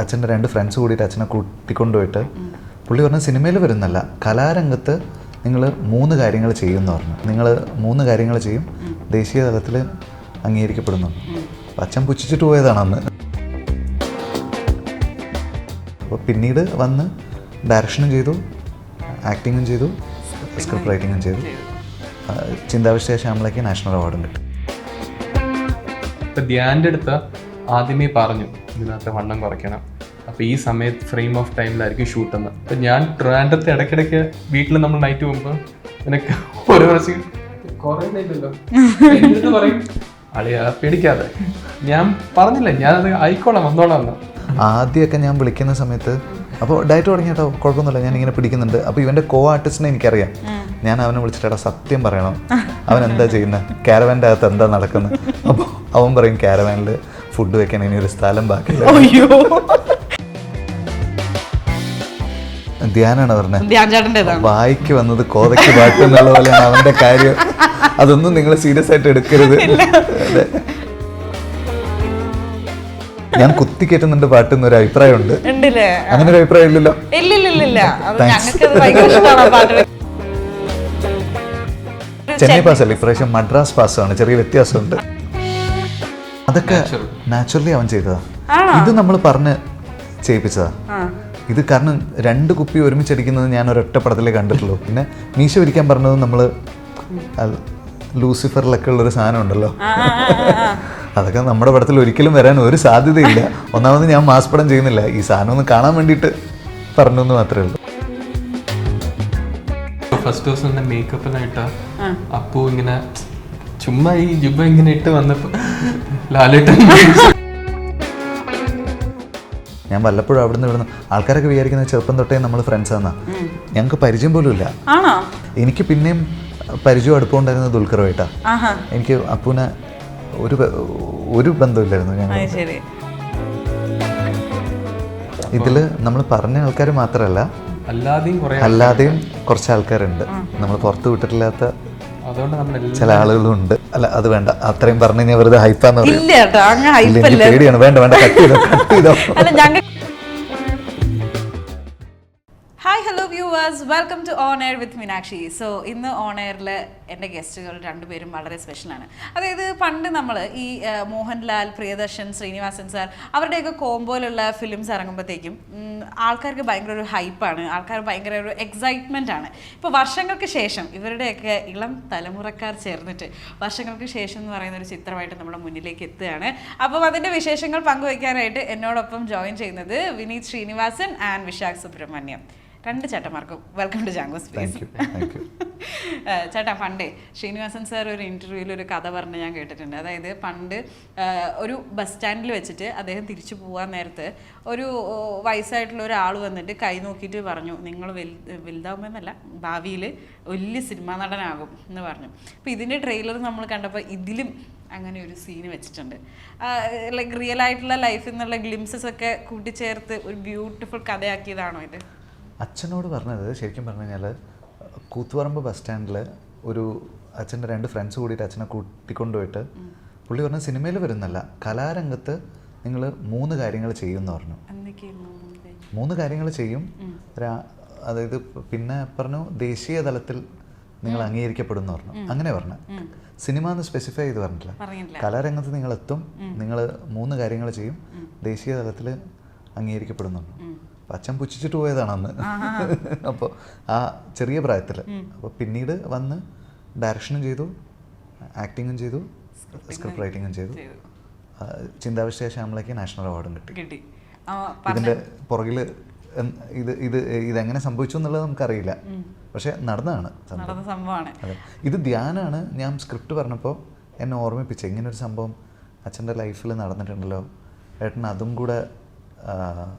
അച്ഛൻ്റെ 2 ഫ്രണ്ട്സ് കൂടിയിട്ട് അച്ഛനെ കൂട്ടിക്കൊണ്ടുപോയിട്ട് പുള്ളി പറഞ്ഞ സിനിമയിൽ വരുന്നല്ല, കലാരംഗത്ത് നിങ്ങൾ 3 കാര്യങ്ങൾ ചെയ്യുമെന്ന് പറഞ്ഞു. നിങ്ങൾ 3 കാര്യങ്ങൾ ചെയ്യും, ദേശീയ തലത്തിൽ അംഗീകരിക്കപ്പെടുന്നു. അച്ഛൻ പുച്ഛിച്ചിട്ട് പോയതാണ് അന്ന്. അപ്പോൾ പിന്നീട് വന്ന് ഡയറക്ഷനും ചെയ്തു, ആക്ടിങ്ങും ചെയ്തു, സ്ക്രിപ്റ്റ് റൈറ്റിങ്ങും ചെയ്തു. ചിന്താവിഷ്ടയ ശ്യാമളയ്ക്ക് നാഷണൽ അവാർഡും കിട്ടും. ഇപ്പം ധ്യാൻ്റെ അടുത്ത് ആദ്യമേ പറഞ്ഞു ഇതിനകത്ത് വണ്ണം കുറയ്ക്കണം, അപ്പോൾ ഈ സമയത്ത് ഫ്രെയിം ഓഫ് ടൈമിലായിരിക്കും ഷൂട്ടെന്ന്. അപ്പം ഞാൻ ട്രാൻഡത്ത് ഇടയ്ക്കിടയ്ക്ക് വീട്ടിൽ നമ്മൾ നൈറ്റ് പോകുമ്പോൾ നിനക്ക് ഓരോ പ്രാവശ്യം കുറയുന്നില്ലല്ലോ എന്നിട്ട് പറയും അളിയാ പേടിക്കാതെ. ഞാൻ പറഞ്ഞില്ല, ഞാനത് ആയിക്കോളാം വന്നോളാം എന്ന്. ആദ്യമൊക്കെ ഞാൻ വിളിക്കുന്ന സമയത്ത് അപ്പോൾ ഡയറ്റ് തുടങ്ങിയിട്ടോ കുഴപ്പമൊന്നുമില്ല, ഞാൻ ഇങ്ങനെ പിടിക്കുന്നുണ്ട്. അപ്പോൾ ഇവൻ്റെ കോ ആർട്ടിസ്റ്റിനെ എനിക്കറിയാം. ഞാൻ അവനെ വിളിച്ചിട്ടാ സത്യം പറയണം, അവൻ എന്താ ചെയ്യുന്നത്, ക്യാരവാൻ്റെ അകത്ത് എന്താ നടക്കുന്നത്. അപ്പോൾ അവൻ പറയും ക്യാരവാനിൽ ഫുഡ് വെക്കാൻ ഇനി ഒരു സ്ഥലം ബാക്കിയില്ല. ധ്യാനാണ് പറഞ്ഞത്, വായിക്ക് വന്നത് കോതയ്ക്ക് പാട്ട് എന്നുള്ള പോലെയാണ് അവൻ്റെ കാര്യം. അതൊന്നും നിങ്ങൾ സീരിയസ് ആയിട്ട് എടുക്കരുത്. ഞാൻ കുത്തി കയറ്റുന്നുണ്ട് പാട്ട് എന്നൊരു അഭിപ്രായമുണ്ട്. അങ്ങനെ ഒരു അഭിപ്രായം ഇല്ലല്ലോ? ചെന്നൈ പാസ് അല്ല, ഇപ്രാവശ്യം മദ്രാസ് പാസ്സാണ്. ചെറിയ വ്യത്യാസമുണ്ട്. അതൊക്കെ നാച്ചുറലി അവൻ ചെയ്തതാ. ഇത് നമ്മൾ പറഞ്ഞ് ചെയ്യിപ്പിച്ചതാ. ഇത് കാരണം 2 കുപ്പി ഒരുമിച്ചടിക്കുന്നത് ഞാൻ ഒരൊറ്റ പടത്തിലേ കണ്ടിട്ടുള്ളൂ. പിന്നെ മീശ വിരിക്കാൻ പറഞ്ഞത് നമ്മൾ ലൂസിഫറിലൊക്കെ ഉള്ളൊരു സാധനം ഉണ്ടല്ലോ, അതൊക്കെ നമ്മുടെ പടത്തിൽ ഒരിക്കലും വരാൻ ഒരു സാധ്യതയില്ല. ഒന്നാമത് ഞാൻ മാസ് പടം ചെയ്യുന്നില്ല, ഈ സാധനം ഒന്ന് കാണാൻ വേണ്ടിയിട്ട് പറഞ്ഞു എന്ന് മാത്രമേ ഉള്ളൂ. ഫസ്റ്റ് ദിവസം തന്നെ മേക്കപ്പിനായിട്ടാ അപ്പു ഇങ്ങനെ ചുമ്മാ ഈ ജുബ ഇങ്ങനെ ഇട്ട് വന്നപ്പോ ലാലേട്ടൻ. ഞാൻ വല്ലപ്പോഴും അവിടുന്ന് ഇവിടുന്ന് ആൾക്കാരൊക്കെ വിചാരിക്കുന്നത് ചെറുപ്പം തൊട്ടേ നമ്മൾ ഫ്രണ്ട്സാന്നാ. ഞങ്ങൾക്ക് പരിചയം പോലും ഇല്ല. എനിക്ക് പിന്നെയും പരിചയം അടുപ്പമുണ്ടായിരുന്നത് ദുൽഖറുമായിട്ടാ. എനിക്ക് അപ്പുവിനെ ഒരു ബന്ധമില്ലായിരുന്നു. ഞങ്ങൾ ഇതിൽ നമ്മൾ പറഞ്ഞ ആൾക്കാർ മാത്രമല്ല, അല്ലാതെയും കുറച്ച് ആൾക്കാരുണ്ട് നമ്മൾ പുറത്ത് വിട്ടിട്ടില്ലാത്ത ചില ആളുകളും ഉണ്ട്. അല്ല അത് വേണ്ട, അത്രയും പറഞ്ഞു കഴിഞ്ഞാൽ വെറുതെ ഹൈപ്പാന്ന് പറയും. പേടിയാണ്. വേണ്ട കട്ട് ചെയ്തോ. Hi hello viewers, welcome to On Air with Meenakshi. So ഇന്ന് ഓൺ എയറിൽ എൻ്റെ ഗസ്റ്റുകൾ 2 പേരും വളരെ സ്പെഷ്യലാണ്. അതായത് പണ്ട് നമ്മൾ ഈ മോഹൻലാൽ, പ്രിയദർശൻ, ശ്രീനിവാസൻ സാർ അവരുടെയൊക്കെ കോമ്പോയിലുള്ള ഫിലിംസ് ഇറങ്ങുമ്പോഴത്തേക്കും ആൾക്കാർക്ക് ഭയങ്കര ഒരു ഹൈപ്പാണ്, ആൾക്കാർ ഭയങ്കര ഒരു എക്സൈറ്റ്മെൻ്റ് ആണ്. ഇപ്പോൾ വർഷങ്ങൾക്ക് ശേഷം ഇവരുടെയൊക്കെ ഇളം തലമുറക്കാർ ചേർന്നിട്ട് വർഷങ്ങൾക്ക് ശേഷം എന്ന് പറയുന്ന ഒരു ചിത്രമായിട്ട് നമ്മുടെ മുന്നിലേക്ക് എത്തുകയാണ്. അപ്പം അതിൻ്റെ വിശേഷങ്ങൾ പങ്കുവയ്ക്കാനായിട്ട് എന്നോടൊപ്പം ജോയിൻ ചെയ്യുന്നത് വിനീത് ശ്രീനിവാസൻ ആൻഡ് വിശാഖ് സുബ്രഹ്മണ്യം. 2 ചേട്ടന്മാർക്കും വെൽക്കം ടു ജാങ്കോ സ്പേസ്. ചേട്ടാ, പണ്ടേ ശ്രീനിവാസൻ സാർ ഒരു ഇൻ്റർവ്യൂവിൽ ഒരു കഥ പറഞ്ഞ് ഞാൻ കേട്ടിട്ടുണ്ട്. അതായത് പണ്ട് ഒരു ബസ് സ്റ്റാൻഡിൽ വെച്ചിട്ട് അദ്ദേഹം തിരിച്ചു പോകാൻ നേരത്ത് ഒരു വയസ്സായിട്ടുള്ള ഒരാൾ വന്നിട്ട് കൈ നോക്കിയിട്ട് പറഞ്ഞു, നിങ്ങൾ വലുതാവുമെന്നല്ല, ഭാവിയിൽ വലിയ സിനിമാ നടനാകും എന്ന് പറഞ്ഞു. അപ്പോൾ ഇതിൻ്റെ ട്രെയിലർ നമ്മൾ കണ്ടപ്പോൾ ഇതിലും അങ്ങനെ ഒരു സീന് വെച്ചിട്ടുണ്ട്. ലൈക്ക് റിയൽ ആയിട്ടുള്ള ലൈഫിൽ നിന്നുള്ള ഗ്ലിംസസ് ഒക്കെ കൂട്ടിച്ചേർത്ത് ഒരു ബ്യൂട്ടിഫുൾ കഥയാക്കിയതാണോ ഇത്? അച്ഛനോട് പറഞ്ഞത് ശരിക്കും പറഞ്ഞു കഴിഞ്ഞാൽ കൂത്തുപറമ്പ് ബസ് സ്റ്റാൻഡിൽ ഒരു അച്ഛൻ്റെ 2 ഫ്രണ്ട്സ് കൂടിയിട്ട് അച്ഛനെ കൂട്ടിക്കൊണ്ടുപോയിട്ട് പുള്ളി പറഞ്ഞ സിനിമയിൽ വരുന്നല്ല, കലാരംഗത്ത് നിങ്ങൾ 3 കാര്യങ്ങൾ ചെയ്യുമെന്ന് പറഞ്ഞു. 3 കാര്യങ്ങൾ ചെയ്യും. അതായത് പിന്നെ പറഞ്ഞു ദേശീയ തലത്തിൽ നിങ്ങൾ അംഗീകരിക്കപ്പെടുമെന്ന് പറഞ്ഞു. അങ്ങനെ പറഞ്ഞു. സിനിമ എന്ന് സ്പെസിഫൈ ചെയ്ത് പറഞ്ഞില്ല. കലാരംഗത്ത് നിങ്ങൾ എത്തും, നിങ്ങൾ 3 കാര്യങ്ങൾ ചെയ്യും, ദേശീയ തലത്തിൽ അംഗീകരിക്കപ്പെടുന്നു. അച്ഛൻ പുച്ഛിച്ചിട്ട് പോയതാണ് അന്ന്. അപ്പോൾ ആ ചെറിയ പ്രായത്തിൽ. അപ്പോൾ പിന്നീട് വന്ന് ഡയറക്ഷനും ചെയ്തു, ആക്ടിങ്ങും ചെയ്തു, സ്ക്രിപ്റ്റ് റൈറ്റിങ്ങും ചെയ്തു. ചിന്താവിഷ്ടയ ശ്യാമളയ്ക്ക് നാഷണൽ അവാർഡും കിട്ടി. ഇതിൻ്റെ പുറകിൽ ഇതെങ്ങനെ സംഭവിച്ചു എന്നുള്ളത് നമുക്കറിയില്ല, പക്ഷെ നടന്നതാണ് സംഭവമാണ്. അതെ, ഇത് ധ്യാനാണ്. ഞാൻ സ്ക്രിപ്റ്റ് പറഞ്ഞപ്പോൾ എന്നെ ഓർമ്മിപ്പിച്ചത്, ഇങ്ങനൊരു സംഭവം അച്ഛൻ്റെ ലൈഫിൽ നടന്നിട്ടുണ്ടല്ലോ, ഏട്ടൻ അതും കൂടെ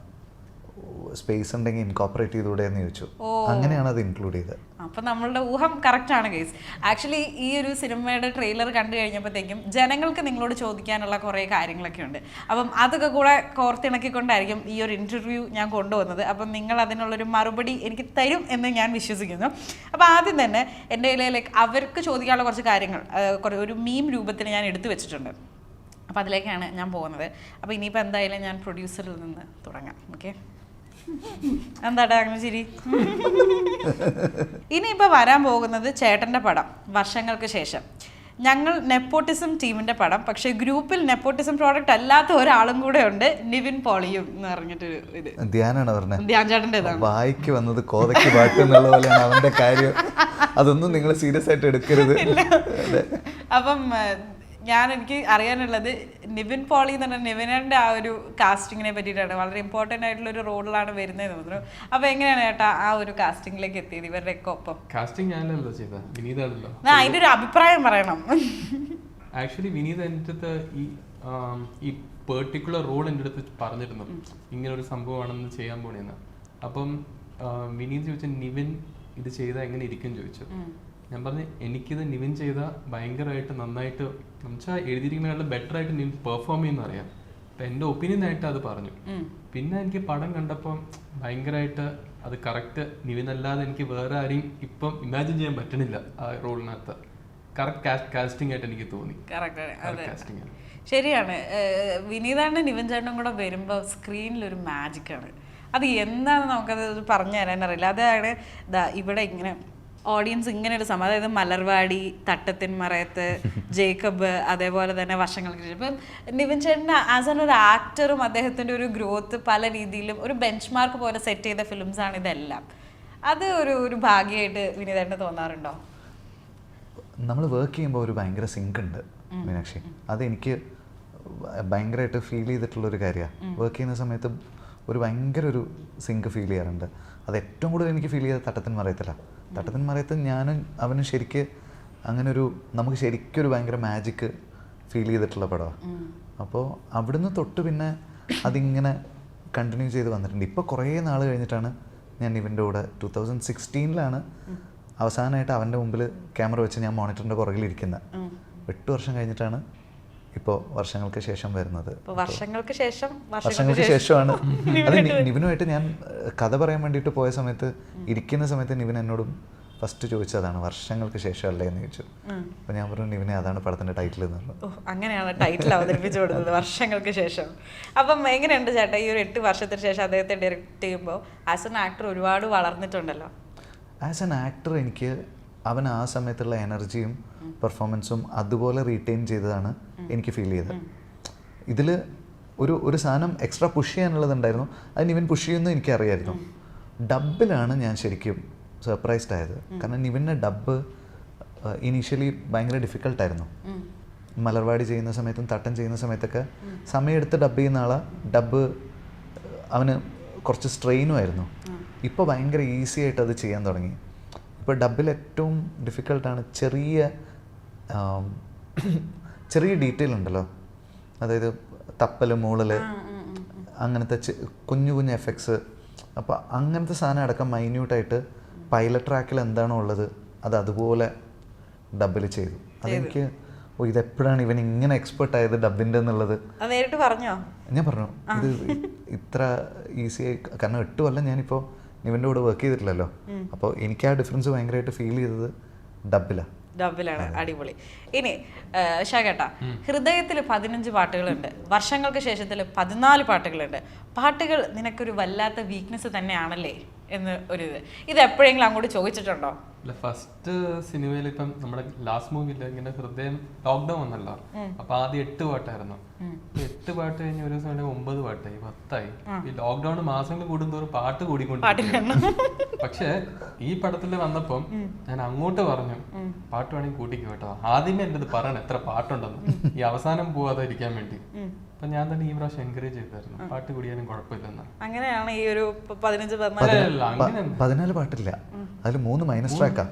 സ്പേസ് ഉണ്ടെങ്കിൽ ഇൻകോപ്പറേറ്റ് ചെയ്തുകൂടെ എന്ന് ചോദിച്ചു. അങ്ങനെയാണ് അത് ഇൻക്ലൂഡ് ചെയ്തത്. അപ്പം നമ്മളുടെ ഊഹം കറക്റ്റ് ആണ് ഗൈസ്. ആക്ച്വലി ഈ ഒരു സിനിമയുടെ ട്രെയിലർ കണ്ടു കഴിഞ്ഞപ്പോഴത്തേക്കും ജനങ്ങൾക്ക് നിങ്ങളോട് ചോദിക്കാനുള്ള കുറേ കാര്യങ്ങളൊക്കെ ഉണ്ട്. അപ്പം അതൊക്കെ കൂടെ കോർത്തിണക്കിക്കൊണ്ടായിരിക്കും ഈ ഒരു ഇൻ്റർവ്യൂ ഞാൻ കൊണ്ടുവന്നത്. അപ്പം നിങ്ങൾ അതിനുള്ളൊരു മറുപടി എനിക്ക് തരും എന്ന് ഞാൻ വിശ്വസിക്കുന്നു. അപ്പോൾ ആദ്യം തന്നെ എൻ്റെ ലൈക്ക് അവർക്ക് ചോദിക്കാനുള്ള കുറച്ച് കാര്യങ്ങൾ ഒരു മീം രൂപത്തിൽ ഞാൻ എടുത്തു വെച്ചിട്ടുണ്ട്. അപ്പോൾ അതിലേക്കാണ് ഞാൻ പോകുന്നത്. അപ്പോൾ ഇനിയിപ്പോൾ എന്തായാലും ഞാൻ പ്രൊഡ്യൂസറിൽ നിന്ന് തുടങ്ങാം. ഓക്കെ, എന്താടാ അങ്ങനെ ചിരി? ഇനിയിപ്പോൾ വരാൻ പോകുന്നത് ചേട്ടൻ്റെ പടം വർഷങ്ങൾക്ക് ശേഷം. ഞങ്ങൾ നെപ്പോട്ടിസം ടീമിൻ്റെ പടം, പക്ഷേ ഗ്രൂപ്പിൽ നെപ്പോട്ടിസം പ്രോഡക്റ്റ് അല്ലാത്ത ഒരാളും കൂടെ ഉണ്ട്, നിവിൻ പോളിയും എന്ന് പറഞ്ഞിട്ടൊരു ഇത്. ധ്യാനാണ് പറഞ്ഞത്, ധ്യാൻ ചേട്ടൻ്റെതാണ്. വായിക്ക് വന്നത് കോതയ്ക്ക് പാട്ട് എന്നുള്ള പോലെയാണ് അവന്റെ കാര്യം. അതൊന്നും നിങ്ങൾ സീരിയസ് ആയിട്ട് എടുക്കരുത്. അപ്പം എനിക്ക് അറിയാനുള്ളത് നിവിൻ പോളി എന്ന് പറഞ്ഞാൽ നിവിനന്റെ ആ ഒരു കാസ്റ്റിങ്ങിനെ പറ്റിയിട്ടാണ്. വളരെ ഇമ്പോർട്ടൻ്റ് ആയിട്ടുള്ള ഒരു റോളിലാണ് വരുന്നത് തോന്നുന്നു. അപ്പൊ എങ്ങനെയാണ് ചേട്ടാ ആ ഒരു കാസ്റ്റിംഗിലേക്ക് എത്തിയത് ഇവരുടെ ഒക്കെ ഒപ്പം? കാസ്റ്റിംഗ് ഞാനല്ലോ ചെയ്തത്, വിനീതാണല്ലോ. അതിന്റെ ഒരു അഭിപ്രായം പറയണം. ആക്ച്വലി വിനീത് എൻ്റെ അടുത്ത് ഈ പെർട്ടിക്കുലർ റോൾ എൻ്റെ അടുത്ത് പറഞ്ഞിരുന്നു, ഇങ്ങനെ ഒരു സംഭവമാണെന്ന് ചെയ്യാൻ പോണേന്ന്. അപ്പം വിനീത് ചോദിച്ച നിവിൻ ഇത് ചെയ്താൽ എങ്ങനെ ഇരിക്കും ചോദിച്ചു. ഞാൻ പറഞ്ഞു എനിക്കിത് നിവിൻ ചെയ്ത ഭയങ്കരമായിട്ട് നന്നായിട്ട് എന്നുവെച്ചാൽ എഴുതിയിരിക്കുന്നതിനേക്കാളും ബെറ്റർ ആയിട്ട് നിവിൻ പെർഫോം ചെയ്യുന്ന അറിയാം. അപ്പം എൻ്റെ ഒപ്പീനിയൻ ആയിട്ട് അത് പറഞ്ഞു. പിന്നെ എനിക്ക് പടം കണ്ടപ്പോൾ ഭയങ്കരമായിട്ട് അത് കറക്റ്റ് നിവിൻ അല്ലാതെ എനിക്ക് വേറെ ആരെയും ഇപ്പം ഇമാജിൻ ചെയ്യാൻ പറ്റണില്ല ആ റോളിനകത്ത്. കറക്റ്റ് കാസ്റ്റിംഗ് ആയിട്ട് എനിക്ക് തോന്നി. കാസ്റ്റിംഗ് ശരിയാണ്. വിനീതാണ് നിവിൻ ചേട്ടനും കൂടെ വരുമ്പോൾ സ്ക്രീനിലൊരു മാജിക്കാണ്. അത് എന്താണെന്ന് നമുക്കത് പറഞ്ഞു തരാൻ അറിയില്ല. അതാണ് ഇവിടെ ഇങ്ങനെ ഓഡിയൻസ് ഇങ്ങനെ ഒരു സംഭവം, അതായത് മലർവാടി, തട്ടത്തിൻ മറയത്ത്, ജേക്കബ്, അതേപോലെ തന്നെ വർഷങ്ങൾക്ക് ശേഷം. ഇപ്പം നിവിൻ ചേട്ടൻ ആസ് ആൻ ഒരു ആക്ടറും അദ്ദേഹത്തിൻ്റെ ഒരു ഗ്രോത്ത് പല രീതിയിലും ഒരു ബെഞ്ച് മാർക്ക് പോലെ സെറ്റ് ചെയ്ത ഫിലിംസാണ് ഇതെല്ലാം. അത് ഒരു ഭാഗ്യമായിട്ട് വിനീതേട്ടന് തോന്നാറുണ്ടോ? നമ്മൾ വർക്ക് ചെയ്യുമ്പോൾ ഒരു ഭയങ്കര സിങ്ക് ഉണ്ട് മീനാക്ഷി. അതെനിക്ക് ഭയങ്കരമായിട്ട് ഫീൽ ചെയ്തിട്ടുള്ളൊരു കാര്യമാണ്. വർക്ക് ചെയ്യുന്ന സമയത്ത് ഒരു ഭയങ്കര ഒരു സിങ്ക് ഫീൽ ചെയ്യാറുണ്ട്. അത് ഏറ്റവും കൂടുതൽ എനിക്ക് ഫീൽ ചെയ്തത് തട്ടത്തിൻ മറയത്തിലാണ്. തട്ടത്തിൻ മറയത്ത് ഞാനും അവനും ശരിക്ക് അങ്ങനെ നമുക്ക് ശരിക്കൊരു ഭയങ്കര മാജിക്ക് ഫീൽ ചെയ്തിട്ടുള്ള പടമാണ്. അപ്പോൾ അവിടുന്ന് തൊട്ട് പിന്നെ അതിങ്ങനെ കണ്ടിന്യൂ ചെയ്ത് വന്നിട്ടുണ്ട്. ഇപ്പോൾ കുറേ നാൾ കഴിഞ്ഞിട്ടാണ് ഞാൻ ഇവൻ്റെ കൂടെ 2016 അവസാനമായിട്ട് അവൻ്റെ മുമ്പിൽ ക്യാമറ വെച്ച് ഞാൻ മോണിറ്ററിൻ്റെ പുറകിലിരിക്കുന്നത്. 8 വർഷം കഴിഞ്ഞിട്ടാണ് ഇപ്പോൾ വർഷങ്ങൾക്ക് ശേഷം വരുന്നത്. വർഷങ്ങൾക്ക് ശേഷമാണ് അത്. നിവിനുമായിട്ട് ഞാൻ കഥ പറയാൻ വേണ്ടിയിട്ട് പോയ സമയത്ത് ഇരിക്കുന്ന സമയത്ത് നിവിൻ എന്നോടും ഫസ്റ്റ് ചോദിച്ചതാണ് വർഷങ്ങൾക്ക് ശേഷം അല്ലേ എന്ന് ചോദിച്ചു. അപ്പോൾ ഞാൻ പറഞ്ഞു നിവിനെ അതാണ് പടത്തിൻ്റെ ടൈറ്റിൽ എന്ന് പറഞ്ഞു. അങ്ങനെയാണ് ടൈറ്റിൽ അവതരിപ്പിച്ചു കൊടുത്തത്, വർഷങ്ങൾക്ക് ശേഷം. അപ്പം എങ്ങനെയുണ്ട് ചേട്ടാ ഈ ഒരു 8 വർഷത്തിന് ശേഷം അദ്ദേഹത്തെ ഡയറക്റ്റ് ചെയ്യുമ്പോൾ ആസ് എൻ ആക്ടർ ഒരുപാട് വളർന്നിട്ടുണ്ടല്ലോ? ആസ് എൻ ആക്ടർ എനിക്ക് അവൻ ആ സമയത്തുള്ള എനർജിയും പെർഫോമൻസും അതുപോലെ റീറ്റെയിൻ ചെയ്തതാണ് എനിക്ക് ഫീൽ ചെയ്തത്. ഇതിൽ ഒരു സാധനം എക്സ്ട്രാ പുഷ് ചെയ്യാനുള്ളതുണ്ടായിരുന്നു, അത് നിവിൻ പുഷ് ചെയ്യുമെന്ന് എനിക്കറിയായിരുന്നു. ഡബിലാണ് ഞാൻ ശരിക്കും സർപ്രൈസ്ഡ് ആയത്. കാരണം നിവിൻ്റെ ഡബ് ഇനീഷ്യലി ഭയങ്കര ഡിഫിക്കൽട്ടായിരുന്നു. മലർവാടി ചെയ്യുന്ന സമയത്തും തട്ടൻ ചെയ്യുന്ന സമയത്തൊക്കെ സമയമെടുത്ത് ഡബ് ചെയ്യുന്ന ആളെ ഡബ് അവന് കുറച്ച് സ്ട്രെയിനുമായിരുന്നു. ഇപ്പോൾ ഭയങ്കര ഈസി ആയിട്ട് അത് ചെയ്യാൻ തുടങ്ങി. ഇപ്പോൾ ഡബിൽ ഏറ്റവും ഡിഫിക്കൽട്ടാണ് ചെറിയ ഡീറ്റെയിൽ ഉണ്ടല്ലോ, അതായത് തപ്പൽ, മൂളൽ, അങ്ങനത്തെ കുഞ്ഞു കുഞ്ഞു എഫക്ട്സ്. അപ്പോൾ അങ്ങനത്തെ സാധനം അടക്കം മൈന്യൂട്ടായിട്ട് പൈലറ്റ് ട്രാക്കിൽ എന്താണോ ഉള്ളത് അത് അതുപോലെ ഡബിൽ ചെയ്തു. അതെനിക്ക് ഇതെപ്പോഴാണ് ഇവൻ ഇങ്ങനെ എക്സ്പെർട്ട് ആയത് ഡബിൻ്റെ എന്നുള്ളത് നേരിട്ട് പറഞ്ഞോ? ഞാൻ പറഞ്ഞു ഇത് ഇത്ര ഈസിയായി. കാരണം 8 കൊല്ലം ഞാനിപ്പോൾ ഇവൻ്റെ കൂടെ വർക്ക് ചെയ്തിട്ടില്ലല്ലോ. അപ്പോൾ എനിക്ക് ആ ഡിഫറൻസ് ഭയങ്കരമായിട്ട് ഫീൽ ചെയ്തത് ഡബിലാണ്. അടിപൊളി. ഇനി ഷാകേട്ടാ, ഹൃദയത്തിൽ 15 പാട്ടുകളുണ്ട്, വർഷങ്ങൾക്ക് ശേഷത്തിൽ 14 പാട്ടുകളുണ്ട്. പാട്ടുകൾ നിനക്കൊരു വല്ലാത്ത വീക്ക്നെസ് തന്നെയാണല്ലേ എന്ന് ഇത് എപ്പോഴെങ്കിലും അങ്ങോട്ട് ചോദിച്ചിട്ടുണ്ടോ? ഫസ്റ്റ് സിനിമയിൽ ഇപ്പം നമ്മുടെ ലാസ്റ്റ് മൂവിയിൽ ഇങ്ങനെ ഹൃദയം ലോക്ക്ഡൌൺ വന്നല്ലോ. അപ്പൊ ആദ്യം 8 പാട്ടായിരുന്നു. 8 പാട്ട് കഴിഞ്ഞ് ഒരു ദിവസം 9 പാട്ടായി, 10ആയി. ഈ ലോക്ക്ഡൌൺ മാസങ്ങൾ കൂടുന്തോറും പാട്ട് കൂടിക്കൊണ്ടിരിക്കുന്നു. പക്ഷെ ഈ പടത്തിൽ വന്നപ്പം ഞാൻ അങ്ങോട്ട് പറഞ്ഞു പാട്ട് വേണമെങ്കിൽ കൂട്ടിക്കോ കേട്ടോ. ആദ്യമേ എൻ്റെ അത് പറയണം എത്ര പാട്ടുണ്ടെന്ന്, ഈ അവസാനം പോവാതെ ഇരിക്കാൻ വേണ്ടി. അപ്പൊ ഞാൻ തന്നെ ഈ പ്രാവശ്യം എൻകറേജ് ചെയ്തായിരുന്നു പാട്ട് കൂടിയാലും കുഴപ്പമില്ലെന്ന്. അങ്ങനെയാണ് ഈ ഒരു 14 പാട്ടില്ല, അതിൽ 3 മൈനസ് ട്രാക്കാ.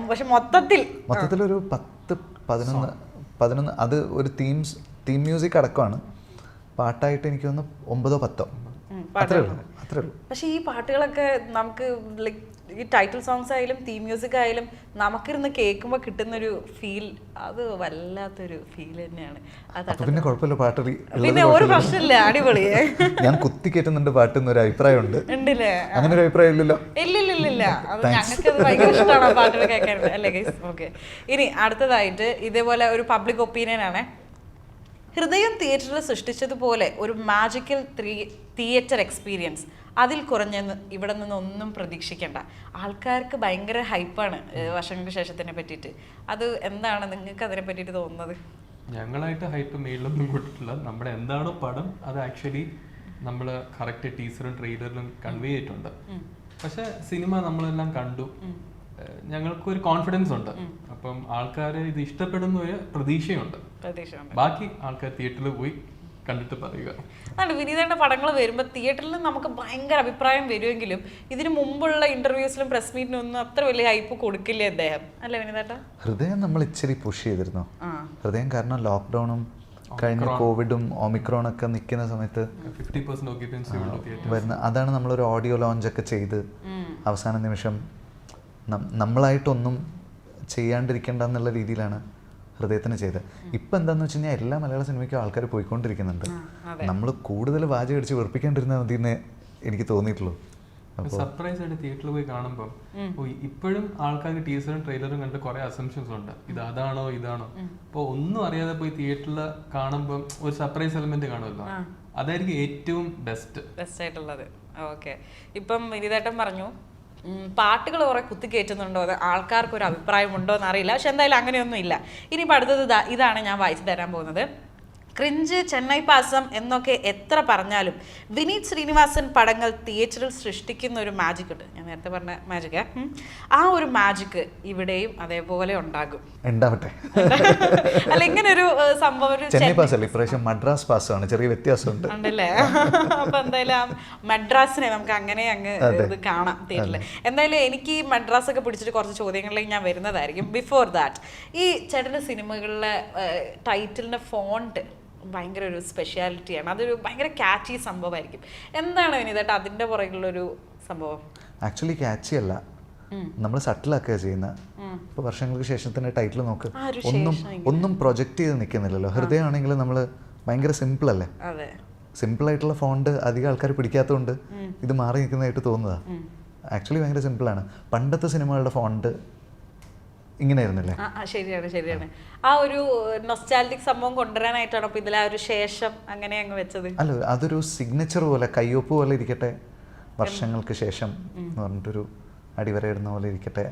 പക്ഷെ മൊത്തത്തിലൊരു 10-11 അത് ഒരു തീം മ്യൂസിക് അടക്കമാണ്. പാട്ടായിട്ട് എനിക്ക് തോന്നുന്നു 9-10 അത്രേ ഉള്ളൂ. പക്ഷെ ഈ പാട്ടുകളൊക്കെ നമുക്ക് ഈ ടൈറ്റിൽ സോങ്സ് ആയാലും തീം മ്യൂസിക് ആയാലും നമുക്കിരുന്ന് കേൾക്കുമ്പോൾ കിട്ടുന്നൊരു ഫീൽ, അത് വല്ലാത്തൊരു ഫീൽ തന്നെയാണ്. പിന്നെ കുഴപ്പമില്ല, പാട്ട് പിന്നെ ഒരു പ്രശ്നമില്ല, അടിപൊളിയേ. ഞാൻ കുത്തി കയറ്റുന്നുണ്ട് പാട്ടെന്നൊരു അഭിപ്രായം ഉണ്ട്. ഉണ്ടല്ലേ? അങ്ങനെ ഒരു അഭിപ്രായം ഇല്ലല്ലോ? ഇല്ലില്ല, അത് ഞങ്ങൾക്ക് ഭയങ്കര ഇഷ്ടമാണ് പാട്ടുകൾ കേൾക്കാൻ അല്ലേ ഗൈസ്. ഓക്കെ, ഇനി അടുത്തതായിട്ട് ഇതേപോലെ ഒരു പബ്ലിക് ഒപ്പീനിയൻ ആണ്. ഹൃദയം തിയേറ്ററിൽ സൃഷ്ടിച്ചതുപോലെ ഒരു മാജിക്കൽ തിയേറ്റർ എക്സ്പീരിയൻസ് അതിൽ കുറഞ്ഞെന്ന് ഇവിടെ നിന്നൊന്നും പ്രതീക്ഷിക്കേണ്ട. ആൾക്കാർക്ക് ഭയങ്കര ഹൈപ്പാണ് വർഷങ്ങൾക്ക് ശേഷത്തിനെ പറ്റിയിട്ട്. അത് എന്താണ് നിങ്ങൾക്ക് അതിനെ പറ്റിയിട്ട് തോന്നുന്നത്? ഞങ്ങളായിട്ട് ഹൈപ്പ് മെയിലൊന്നും കൊടുത്തിട്ടില്ല. നമ്മുടെ എന്താണോ പടം അത് ആക്ച്വലി നമ്മൾ കറക്റ്റ് ടീസറും ട്രെയിലറിലും കൺവേ ചെയ്തിട്ടുണ്ട്. പക്ഷെ സിനിമ നമ്മളെല്ലാം കണ്ടു, ഞങ്ങൾക്കൊരു കോൺഫിഡൻസ് ഉണ്ട്. അപ്പം ആൾക്കാർ ഇത് ഇഷ്ടപ്പെടുന്ന ഒരു പ്രതീക്ഷയുണ്ട്. ബാക്കി ആൾക്കാർ തിയേറ്ററിൽ പോയി കണ്ടിട്ട് പറയുക. അതാണ് വിനീതയുടെ പടങ്ങൾ വരുമ്പോൾ തിയേറ്ററിൽ നമുക്ക് ഭയങ്കര അഭിപ്രായം വരുമെങ്കിലും ഇതിനു മുമ്പുള്ള ഇന്റർവ്യൂസിലും പ്രസ് മീറ്റിനും ഒന്നും അത്ര വലിയ ഹൈപ്പ് കൊടുക്കില്ല അദ്ദേഹം, അല്ലേ വിനീതേട്ട? ഹൃദയം നമ്മൾ ഇച്ചിരി പുഷ് ചെയ്തിരുന്നു. ഹൃദയം കാരണം ലോക്ക്ഡൌണും കഴിഞ്ഞ കോവിഡും ഒമിക്രോണൊക്കെ നിൽക്കുന്ന സമയത്ത് 50% occupancy വരുന്ന അതാണ് നമ്മളൊരു ഓഡിയോ ലോഞ്ചൊക്കെ ചെയ്ത് അവസാന നിമിഷം നമ്മളായിട്ടൊന്നും ചെയ്യാണ്ടിരിക്കേണ്ട എന്നുള്ള രീതിയിലാണ് ഹൃദയത്തിന് ചെയ്തത്. ഇപ്പം എന്താണെന്ന് വെച്ച് കഴിഞ്ഞാൽ എല്ലാ മലയാള സിനിമയ്ക്കും ആൾക്കാർ പോയിക്കൊണ്ടിരിക്കുന്നുണ്ട്. നമ്മൾ കൂടുതൽ വാചകം അടിച്ച് വെറുപ്പിക്കാണ്ടിരുന്നാൽ മതി എന്നേ എനിക്ക് തോന്നിയിട്ടുള്ളൂ. സർപ്രൈസ് ആയിട്ട് തിയേറ്ററിൽ പോയി കാണുമ്പോൾ ഇപ്പോഴും ആൾക്കാർക്ക് ടീസറും ട്രെയിലറും കണ്ട് കുറെ അസംഷൻസ് ഉണ്ട്, ഇത് അതാണോ ഇതാണോ. അപ്പോൾ ഒന്നും അറിയാതെ പോയി തിയേറ്ററിൽ കാണുമ്പോൾ ഒരു സർപ്രൈസ് എലമെന്റ് കാണുമല്ലോ, അതായിരിക്കും ഏറ്റവും ബെസ്റ്റ് ആയിട്ടുള്ളത്. ഓക്കെ, ഇപ്പം വിനീതേട്ടൻ പറഞ്ഞു പാട്ടുകൾ കുറെ കുത്തിക്കയറ്റുന്നുണ്ടോ, അത് ആൾക്കാർക്ക് ഒരു അഭിപ്രായം ഉണ്ടോ എന്നറിയില്ല. പക്ഷെ എന്തായാലും അങ്ങനെയൊന്നും ഇല്ല. ഇനിയിപ്പോൾ അടുത്തത് ഇതാണ് ഞാൻ വായിച്ചു തരാൻ പോകുന്നത്. ക്രിഞ്ച്, ചെന്നൈ പാസം എന്നൊക്കെ എത്ര പറഞ്ഞാലും വിനീത് ശ്രീനിവാസൻ പടങ്ങൾ തിയേറ്ററിൽ സൃഷ്ടിക്കുന്ന ഒരു മാജിക് ഉണ്ട്. ഞാൻ നേരത്തെ പറഞ്ഞ മാജിക്, ആ ഒരു മാജിക് ഇവിടെയും അതേപോലെ ഉണ്ടാകും. ഉണ്ടാവട്ടെ. അല്ല, ഇങ്ങനെ ഒരു സംഭവം ചെന്നൈ പാസ് അല്ല, ഇപ്രാവശ്യം മദ്രാസ് പാസ്സാണ്, ചെറിയ വ്യത്യാസമുണ്ട് ഉണ്ടല്ലേ. അപ്പൊ എന്തായാലും മദ്രാസിനെ നമുക്ക് അങ്ങനെ അങ്ങ് ഇത് കാണാം തിയേറ്ററിൽ. എന്തായാലും എനിക്ക് ഈ മദ്രാസ് ഒക്കെ പിടിച്ചിട്ട് കുറച്ച് ചോദ്യങ്ങളിലേക്ക് ഞാൻ വരുന്നതായിരിക്കും. ബിഫോർ ദാറ്റ്, ഈ ചേട്ടൻ്റെ സിനിമകളിലെ ടൈറ്റിലിന്റെ ഫോണ്ട് ഭയങ്കര ഒരു സ്പെഷ്യാലിറ്റിയാണ്. അതൊരു ഭയങ്കര ക്യാച്ചി സംഭവമായിരിക്കും. എന്താണ് വിനീതേട്ടാ അതിന്റെ പുറകിലുള്ളൊരു സംഭവം? ആക്ച്വലി ക്യാച്ചി അല്ല, നമ്മൾ സട്ടിലാക്കുക ചെയ്യുന്ന. ഇപ്പൊ വർഷങ്ങൾക്ക് ശേഷം തന്നെ ടൈറ്റിൽ നോക്ക്, ഒന്നും പ്രൊജക്റ്റ് ചെയ്ത് നിൽക്കുന്നില്ലല്ലോ. ഹൃദയമാണെങ്കിൽ നമ്മൾ ഭയങ്കര സിമ്പിൾ അല്ലേ, സിമ്പിളായിട്ടുള്ള ഫോണ്ട് അധികം ആൾക്കാർ പിടിക്കാത്തതുകൊണ്ട് ഇത് മാറി നിൽക്കുന്നതായിട്ട് തോന്നുന്നതാ. ആക്ച്വലി ഭയങ്കര സിമ്പിളാണ്. പണ്ടത്തെ സിനിമകളുടെ ഫോണ്ട് ഇങ്ങനെയായിരുന്നില്ലേ? ശരിയാണ്. ആ ഒരു നൊസ്റ്റാൾജിക് സംഭവം കൊണ്ടുവരാനായിട്ടാണ് അപ്പൊ ഇതിൽ ആ ഒരു ശേഷം അങ്ങനെ അങ്ങ് വെച്ചത്. അല്ല, അതൊരു സിഗ്നേച്ചർ പോലെ, കയ്യൊപ്പ് പോലെ ഇരിക്കട്ടെ, വർഷങ്ങൾക്ക് ശേഷം എന്ന് പറഞ്ഞിട്ടൊരു അടിവരയിടുന്ന പോലെ ഇരിക്കട്ടെ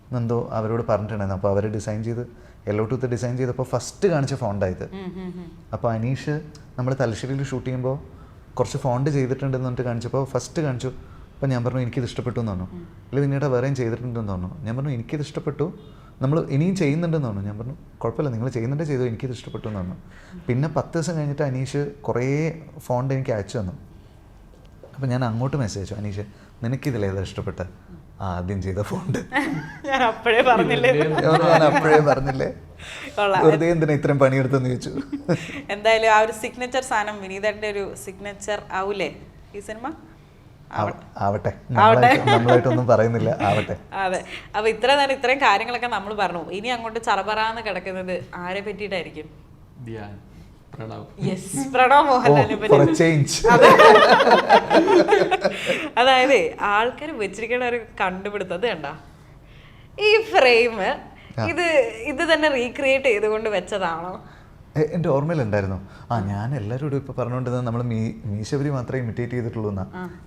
എന്നെന്തോ അവരോട് പറഞ്ഞിട്ടുണ്ടായിരുന്നു. അപ്പോൾ അവർ ഡിസൈൻ ചെയ്ത് യെല്ലോ ടൂത്ത് ഡിസൈൻ ചെയ്തപ്പോൾ ഫസ്റ്റ് കാണിച്ച ഫോണ്ടായത്. അപ്പോൾ അനീഷ് നമ്മൾ തലശ്ശേരിയിൽ ഷൂട്ട് ചെയ്യുമ്പോൾ കുറച്ച് ഫോണ്ട് ചെയ്തിട്ടുണ്ടെന്ന് പറഞ്ഞിട്ട് കാണിച്ചപ്പോൾ ഫസ്റ്റ് കാണിച്ചു. അപ്പോൾ ഞാൻ പറഞ്ഞു എനിക്കിത് ഇഷ്ടപ്പെട്ടു എന്ന് പറഞ്ഞു. ഇല്ല പിന്നീട് വേറെയും ചെയ്തിട്ടുണ്ടെന്ന് പറഞ്ഞു. ഞാൻ പറഞ്ഞു എനിക്കിത് ഇഷ്ടപ്പെട്ടു, നമ്മൾ ഇനിയും ചെയ്യുന്നുണ്ടെന്ന് പറഞ്ഞു. ഞാൻ പറഞ്ഞു കുഴപ്പമില്ല, നിങ്ങൾ ചെയ്യുന്നുണ്ട് ചെയ്തു, എനിക്കിത് ഇഷ്ടപ്പെട്ടു എന്ന് പറഞ്ഞു. പിന്നെ 10 ദിവസം കഴിഞ്ഞിട്ട് അനീഷ് കുറേ ഫോണ്ട് എനിക്ക് അയച്ചു തന്നു. അപ്പം ഞാൻ അങ്ങോട്ട് മെസ്സേജ് അയച്ചു, അനീഷ് നിനക്കിതിലേതാ ഇഷ്ടപ്പെട്ട ആദ്യം ചെയ്ത ഫോണ്ട്? ഞാൻ അപ്പോഴേ പറഞ്ഞില്ലേ വെറുതെ എന്തിനാ ഇത്രയും പണിയെടുത്തെന്ന് ചോദിച്ചു. എന്തായാലും ആ ഒരു സിഗ്നേച്ചർ സാധനം വിനീതന്റെ ഒരു സിഗ്നേച്ചർ ആവൂലേ ഈ സിനിമ? ആവട്ടെ, നമ്മളായിട്ടൊന്നും പറയുന്നില്ല, ആവട്ടെ. അതെ. അപ്പൊ ഇത്ര നേരം ഇത്രയും കാര്യങ്ങളൊക്കെ നമ്മൾ പറഞ്ഞു. ഇനി അങ്ങോട്ട് ചറപറാന്ന് കിടക്കുന്നത് ആരെ പറ്റിയിട്ടായിരിക്കും? പ്രണവ് മോഹൻലാലിനെ പറ്റി. അതായത് ആൾക്കാർ വെച്ചിരിക്കുന്ന ഒരു കണ്ടുപിടുത്തം അത് കണ്ട, ഈ ഫ്രെയിം ഇത് തന്നെ റീക്രിയേറ്റ് ചെയ്തുകൊണ്ട് വെച്ചതാണോ? എൻ്റെ ഓർമ്മയിലുണ്ടായിരുന്നു. ഞാൻ എല്ലാവരോടും ഇപ്പൊ പറഞ്ഞുകൊണ്ടിരുന്നത് നമ്മൾ മീശബരി മാത്രമേ ഇമിറ്റേറ്റ് ചെയ്തിട്ടുള്ളൂ എന്നാ.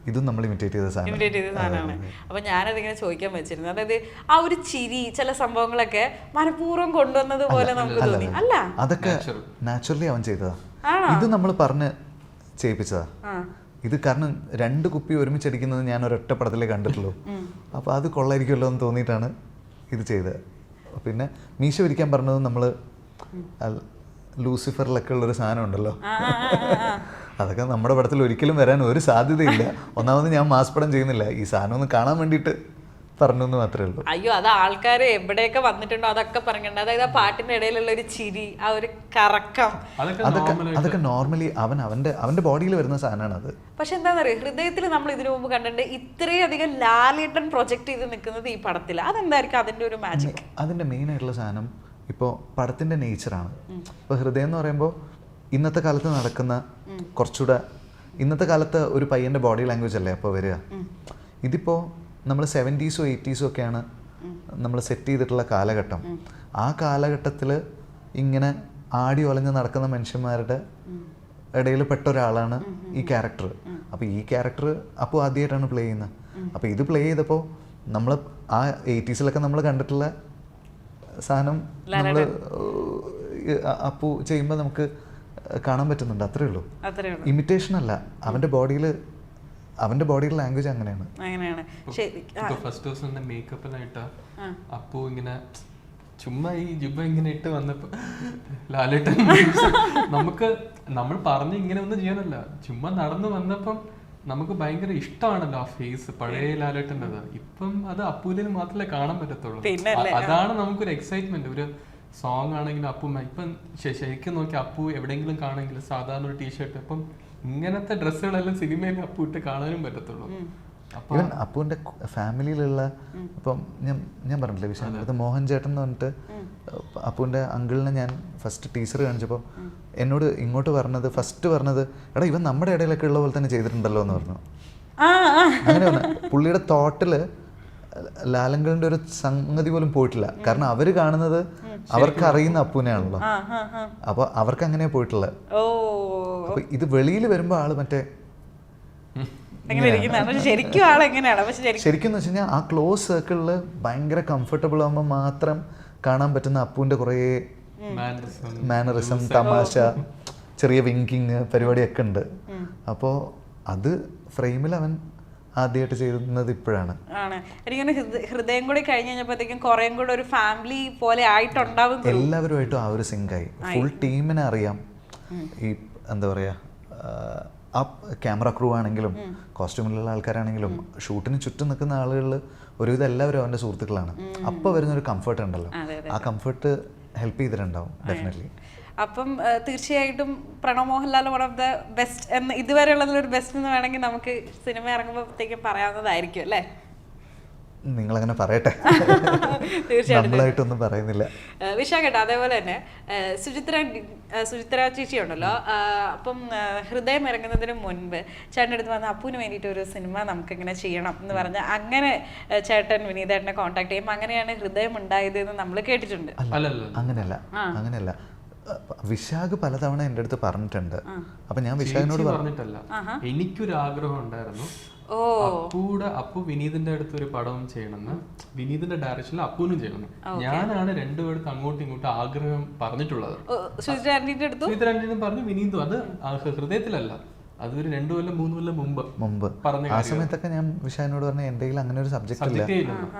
ഇതും നമ്മൾ ഇമിറ്റേറ്റ് ചെയ്ത സാധനമാണ്. അപ്പൊ ഞാനതിങ്ങനെ ചോദിക്കാൻ വെച്ചിരുന്നു. അതായത് ആ ഒരു ചിരി, ചില സംഭവങ്ങളൊക്കെ മനഃപൂർവ്വം കൊണ്ടുവന്നത് പോലെ നമുക്ക് തോന്നി. അല്ല, അതൊക്കെ നാച്ചുറലി അവൻ ചെയ്തതാ. ഇത് നമ്മൾ പറഞ്ഞ് ചെയ്യിപ്പിച്ചതാ. ഇത് കാരണം 2 കുപ്പി ഒരുമിച്ചടിക്കുന്നത് ഞാൻ ഒരൊറ്റ പടത്തിലേ കണ്ടിട്ടുള്ളൂ. അപ്പോൾ അത് കൊള്ളായിരിക്കുമല്ലോ എന്ന് തോന്നിയിട്ടാണ് ഇത് ചെയ്തത്. പിന്നെ മീശ ഒരിക്കാൻ പറഞ്ഞത് നമ്മൾ ലൂസിഫറിലൊക്കെ ഉള്ളൊരു സാധനം ഉണ്ടല്ലോ, അതൊക്കെ നമ്മുടെ പടത്തിൽ ഒരിക്കലും വരാൻ ഒരു സാധ്യതയില്ല. ഒന്നാമത് ഞാൻ മാസ് പടം ചെയ്യുന്നില്ല, ഈ സാധനം ഒന്ന് കാണാൻ വേണ്ടിയിട്ട് പറഞ്ഞു എന്ന് മാത്രമേ ഉള്ളൂ. അയ്യോ, അത് ആൾക്കാർ എവിടെയൊക്കെ വന്നിട്ടുണ്ടോ അതൊക്കെ പറഞ്ഞിട്ടുണ്ട്. അതായത് ആ പാട്ടിന്റെ ഇടയിലുള്ള ഒരു ചിരി, ആ ഒരു കറക്കം, അതൊക്കെ നോർമലി അവന്റെ ബോഡിയിൽ വരുന്ന സാധനമാണ് അത്. പക്ഷെ എന്താണെന്ന് അറിയാം, ഹൃദയത്തിൽ നമ്മൾ ഇതിനു മുമ്പ് കണ്ടിട്ടുണ്ട് ഇത്രയധികം ലാലേട്ടൻ പ്രൊജക്ട് ചെയ്ത് നിൽക്കുന്നത് ഈ പടത്തിൽ. അതെന്തായിരിക്കും അതിന്റെ ഒരു മാജിക്? അതിന്റെ മെയിൻ ആയിട്ടുള്ള സാധനം ഇപ്പോൾ പടത്തിന്റെ നേച്ചറാണ്. ഇപ്പോൾ ഹൃദയം എന്ന് പറയുമ്പോൾ ഇന്നത്തെ കാലത്ത് നടക്കുന്ന കുറച്ചുകൂടെ, ഇന്നത്തെ കാലത്ത് ഒരു പയ്യന്റെ ബോഡി ലാംഗ്വേജ് അല്ലേ അപ്പോൾ വരിക. ഇതിപ്പോൾ നമ്മൾ 70s 80s ഒക്കെയാണ് നമ്മൾ സെറ്റ് ചെയ്തിട്ടുള്ള കാലഘട്ടം. ആ കാലഘട്ടത്തിൽ ഇങ്ങനെ ആടി ഒലഞ്ഞ് നടക്കുന്ന മനുഷ്യന്മാരുടെ ഇടയിൽ പെട്ട ഒരാളാണ് ഈ ക്യാരക്ടർ. അപ്പോൾ ഈ ക്യാരക്ടർ അപ്പോൾ ആദ്യമായിട്ടാണ് പ്ലേ ചെയ്യുന്നത്. അപ്പോൾ ഇത് പ്ലേ ചെയ്തപ്പോൾ നമ്മൾ ആ 80s നമ്മൾ കണ്ടിട്ടുള്ള സാധനം നമ്മൾ അപ്പു ചെയ്യുമ്പോൾ നമുക്ക് കാണാൻ പറ്റുന്നുണ്ട്. അത്രേ ഉള്ളൂ. ഇമിറ്റേഷൻ അല്ല. അവൻ്റെ ബോഡിയുടെ ലാംഗ്വേജ് അങ്ങനെയാണ്. ഫസ്റ്റ് ദിവസം മേക്കപ്പിലായിട്ടാ അപ്പു ഇങ്ങനെ ചുമ്മാ ഈ ജുബ ഇങ്ങനെ ഇട്ട് വന്നപ്പോ ലാലേട്ടൻ നമ്മൾ പറഞ്ഞ് ഇങ്ങനെ ഒന്നും ചെയ്യാനല്ല, ചുമ്മാ നടന്നു വന്നപ്പം നമുക്ക് ഭയങ്കര ഇഷ്ടമാണല്ലോ ആ ഫേസ്, പഴയ ലാലേട്ടൻ്റെത്. ഇപ്പം അത് അപ്പൂലിന് മാത്രമേ കാണാൻ പറ്റത്തുള്ളൂ. അതാണ് നമുക്കൊരു എക്സൈറ്റ്മെന്റ്. ഒരു സോങ് ആണെങ്കിലും അപ്പു ഇപ്പം ശരിക്കും നോക്കി അപ്പു എവിടെയെങ്കിലും കാണെങ്കിലും സാധാരണ ഒരു ടീഷർട്ട്, ഇപ്പം ഇങ്ങനത്തെ ഡ്രസ്സുകളെല്ലാം സിനിമയിൽ അപ്പു ഇട്ട് കാണാനും പറ്റത്തുള്ളൂ. ഈവൻ അപ്പുവിൻ്റെ ഫാമിലിയിലുള്ള ഇപ്പം ഞാൻ പറഞ്ഞില്ലേ വിശാഖത്ത് മോഹൻ ചേട്ടൻ എന്ന് പറഞ്ഞിട്ട് അപ്പുവിൻ്റെ അങ്കിളിനെ ഞാൻ ഫസ്റ്റ് ടീച്ചർ കാണിച്ചപ്പോൾ എന്നോട് ഇങ്ങോട്ട് ഫസ്റ്റ് പറഞ്ഞത് എടാ ഇവൻ നമ്മുടെ ഇടയിലൊക്കെ ഉള്ള പോലെ തന്നെ ചെയ്തിട്ടുണ്ടല്ലോ എന്ന് പറഞ്ഞു. അങ്ങനെ പറഞ്ഞു. പുള്ളിയുടെ തോട്ടില് ലാലങ്കളിൻ്റെ ഒരു സംഗതി പോലും പോയിട്ടില്ല. കാരണം അവർ കാണുന്നത് അവർക്ക് അറിയുന്ന അപ്പുവിനെയാണല്ലോ. അപ്പോൾ അവർക്ക് അങ്ങനെയാ പോയിട്ടുള്ളത്. അപ്പോൾ ഇത് വെളിയിൽ വരുമ്പോൾ ആള് മറ്റേ ശരിക്കും എന്ന് വെച്ച് കഴിഞ്ഞാൽ ആ ക്ലോസ് സർക്കിളിൽ ഭയങ്കര കംഫർട്ടബിൾ ആകുമ്പോൾ മാത്രം കാണാൻ പറ്റുന്ന അപ്പുവിൻ്റെ കുറേ മാനറിസം, തമാശ, ചെറിയ വിങ്കിങ് പരിപാടിയൊക്കെ ഉണ്ട്. അപ്പോൾ അത് ഫ്രെയിമിൽ അവൻ ആദ്യമായിട്ട് ചെയ്യുന്നത് ഇപ്പോഴാണ്. എനിക്കൊന്ന് ഹൃദയം കൂടി കഴിഞ്ഞ് കഴിഞ്ഞപ്പോഴത്തേക്കും കുറേം കൂടെ ഒരു ഫാമിലി പോലെ ആയിട്ടുണ്ടാവും. എല്ലാവരുമായിട്ടും ആ ഒരു സിങ്കായി. ഫുൾ ടീമിനെ അറിയാം. ഈ എന്താ പറയുക, ആ ക്യാമറ ക്രൂ ആണെങ്കിലും കോസ്റ്റ്യൂമിലുള്ള ആൾക്കാരാണെങ്കിലും ഷൂട്ടിന് ചുറ്റും നിൽക്കുന്ന ആളുകളിൽ ഒരുവിധം എല്ലാവരും അവൻ്റെ സുഹൃത്തുക്കളാണ്. അപ്പോൾ വരുന്നൊരു കംഫർട്ട് ഉണ്ടല്ലോ, ആ കംഫർട്ട് ഹെൽപ്പ് ചെയ്തിട്ടുണ്ടാവും ഡെഫിനറ്റ്ലി. അപ്പം തീർച്ചയായിട്ടും Pranav Mohanlal one of the best എന്ന് ഇതുവരെയുള്ളതിലൊരു ബെസ്റ്റ് എന്ന് വേണമെങ്കിൽ നമുക്ക് സിനിമ ഇറങ്ങുമ്പോഴത്തേക്കും പറയാവുന്നതായിരിക്കും അല്ലേ? നിങ്ങളങ്ങനെ പറയട്ടെ, നമ്മളായിട്ടൊന്നും പറയുന്നില്ല. വിശാഖേട്ടാ, അതേപോലെ തന്നെ സുചിത്ര ചേച്ചി ഉണ്ടല്ലോ, അപ്പം ഹൃദയം ഇറങ്ങുന്നതിന് മുൻപ് ചേട്ടൻ്റെ അടുത്ത് വന്ന് അപ്പുവിന് വേണ്ടിയിട്ട് ഒരു സിനിമ നമുക്കിങ്ങനെ ചെയ്യണം എന്ന് പറഞ്ഞ് അങ്ങനെ ചേട്ടൻ വിനീതേട്ടനെ കോൺടാക്ട് ചെയ്യുമ്പോൾ അങ്ങനെയാണ് ഹൃദയം ഉണ്ടായത് എന്ന് നമ്മൾ കേട്ടിട്ടുണ്ട്. അങ്ങനെയല്ല വിശാഖ് പലതവണ എൻ്റെ അടുത്ത് പറഞ്ഞിട്ടുണ്ട്. അപ്പൊ ഞാൻ വിശാഖിനോട് പറഞ്ഞിട്ടല്ല, എനിക്കൊരു ആഗ്രഹം ഉണ്ടായിരുന്നു അപ്പു വിനീതിന്റെ അടുത്ത് ഒരു പടവും ചെയ്യണമെന്ന്, വിനീതിന്റെ ഡയറക്ഷനിൽ അപ്പുവിനും ചെയ്യണം. ഞാനാണ് രണ്ടുപേർക്ക് അങ്ങോട്ടും ഇങ്ങോട്ടും ആഗ്രഹം പറഞ്ഞിട്ടുള്ളത്. സുജിത് പറഞ്ഞു, വിനീതും അത് ഹൃദയത്തിലല്ല, അതൊരു 2 കൊല്ലം 3 കൊല്ലം മുമ്പ് പറഞ്ഞ ആ സമയത്തൊക്കെ ഞാൻ വിശാഖിനോട് പറഞ്ഞു എൻ്റെ കയ്യിൽ അങ്ങനെ ഒരു സബ്ജക്റ്റ് ഇല്ല,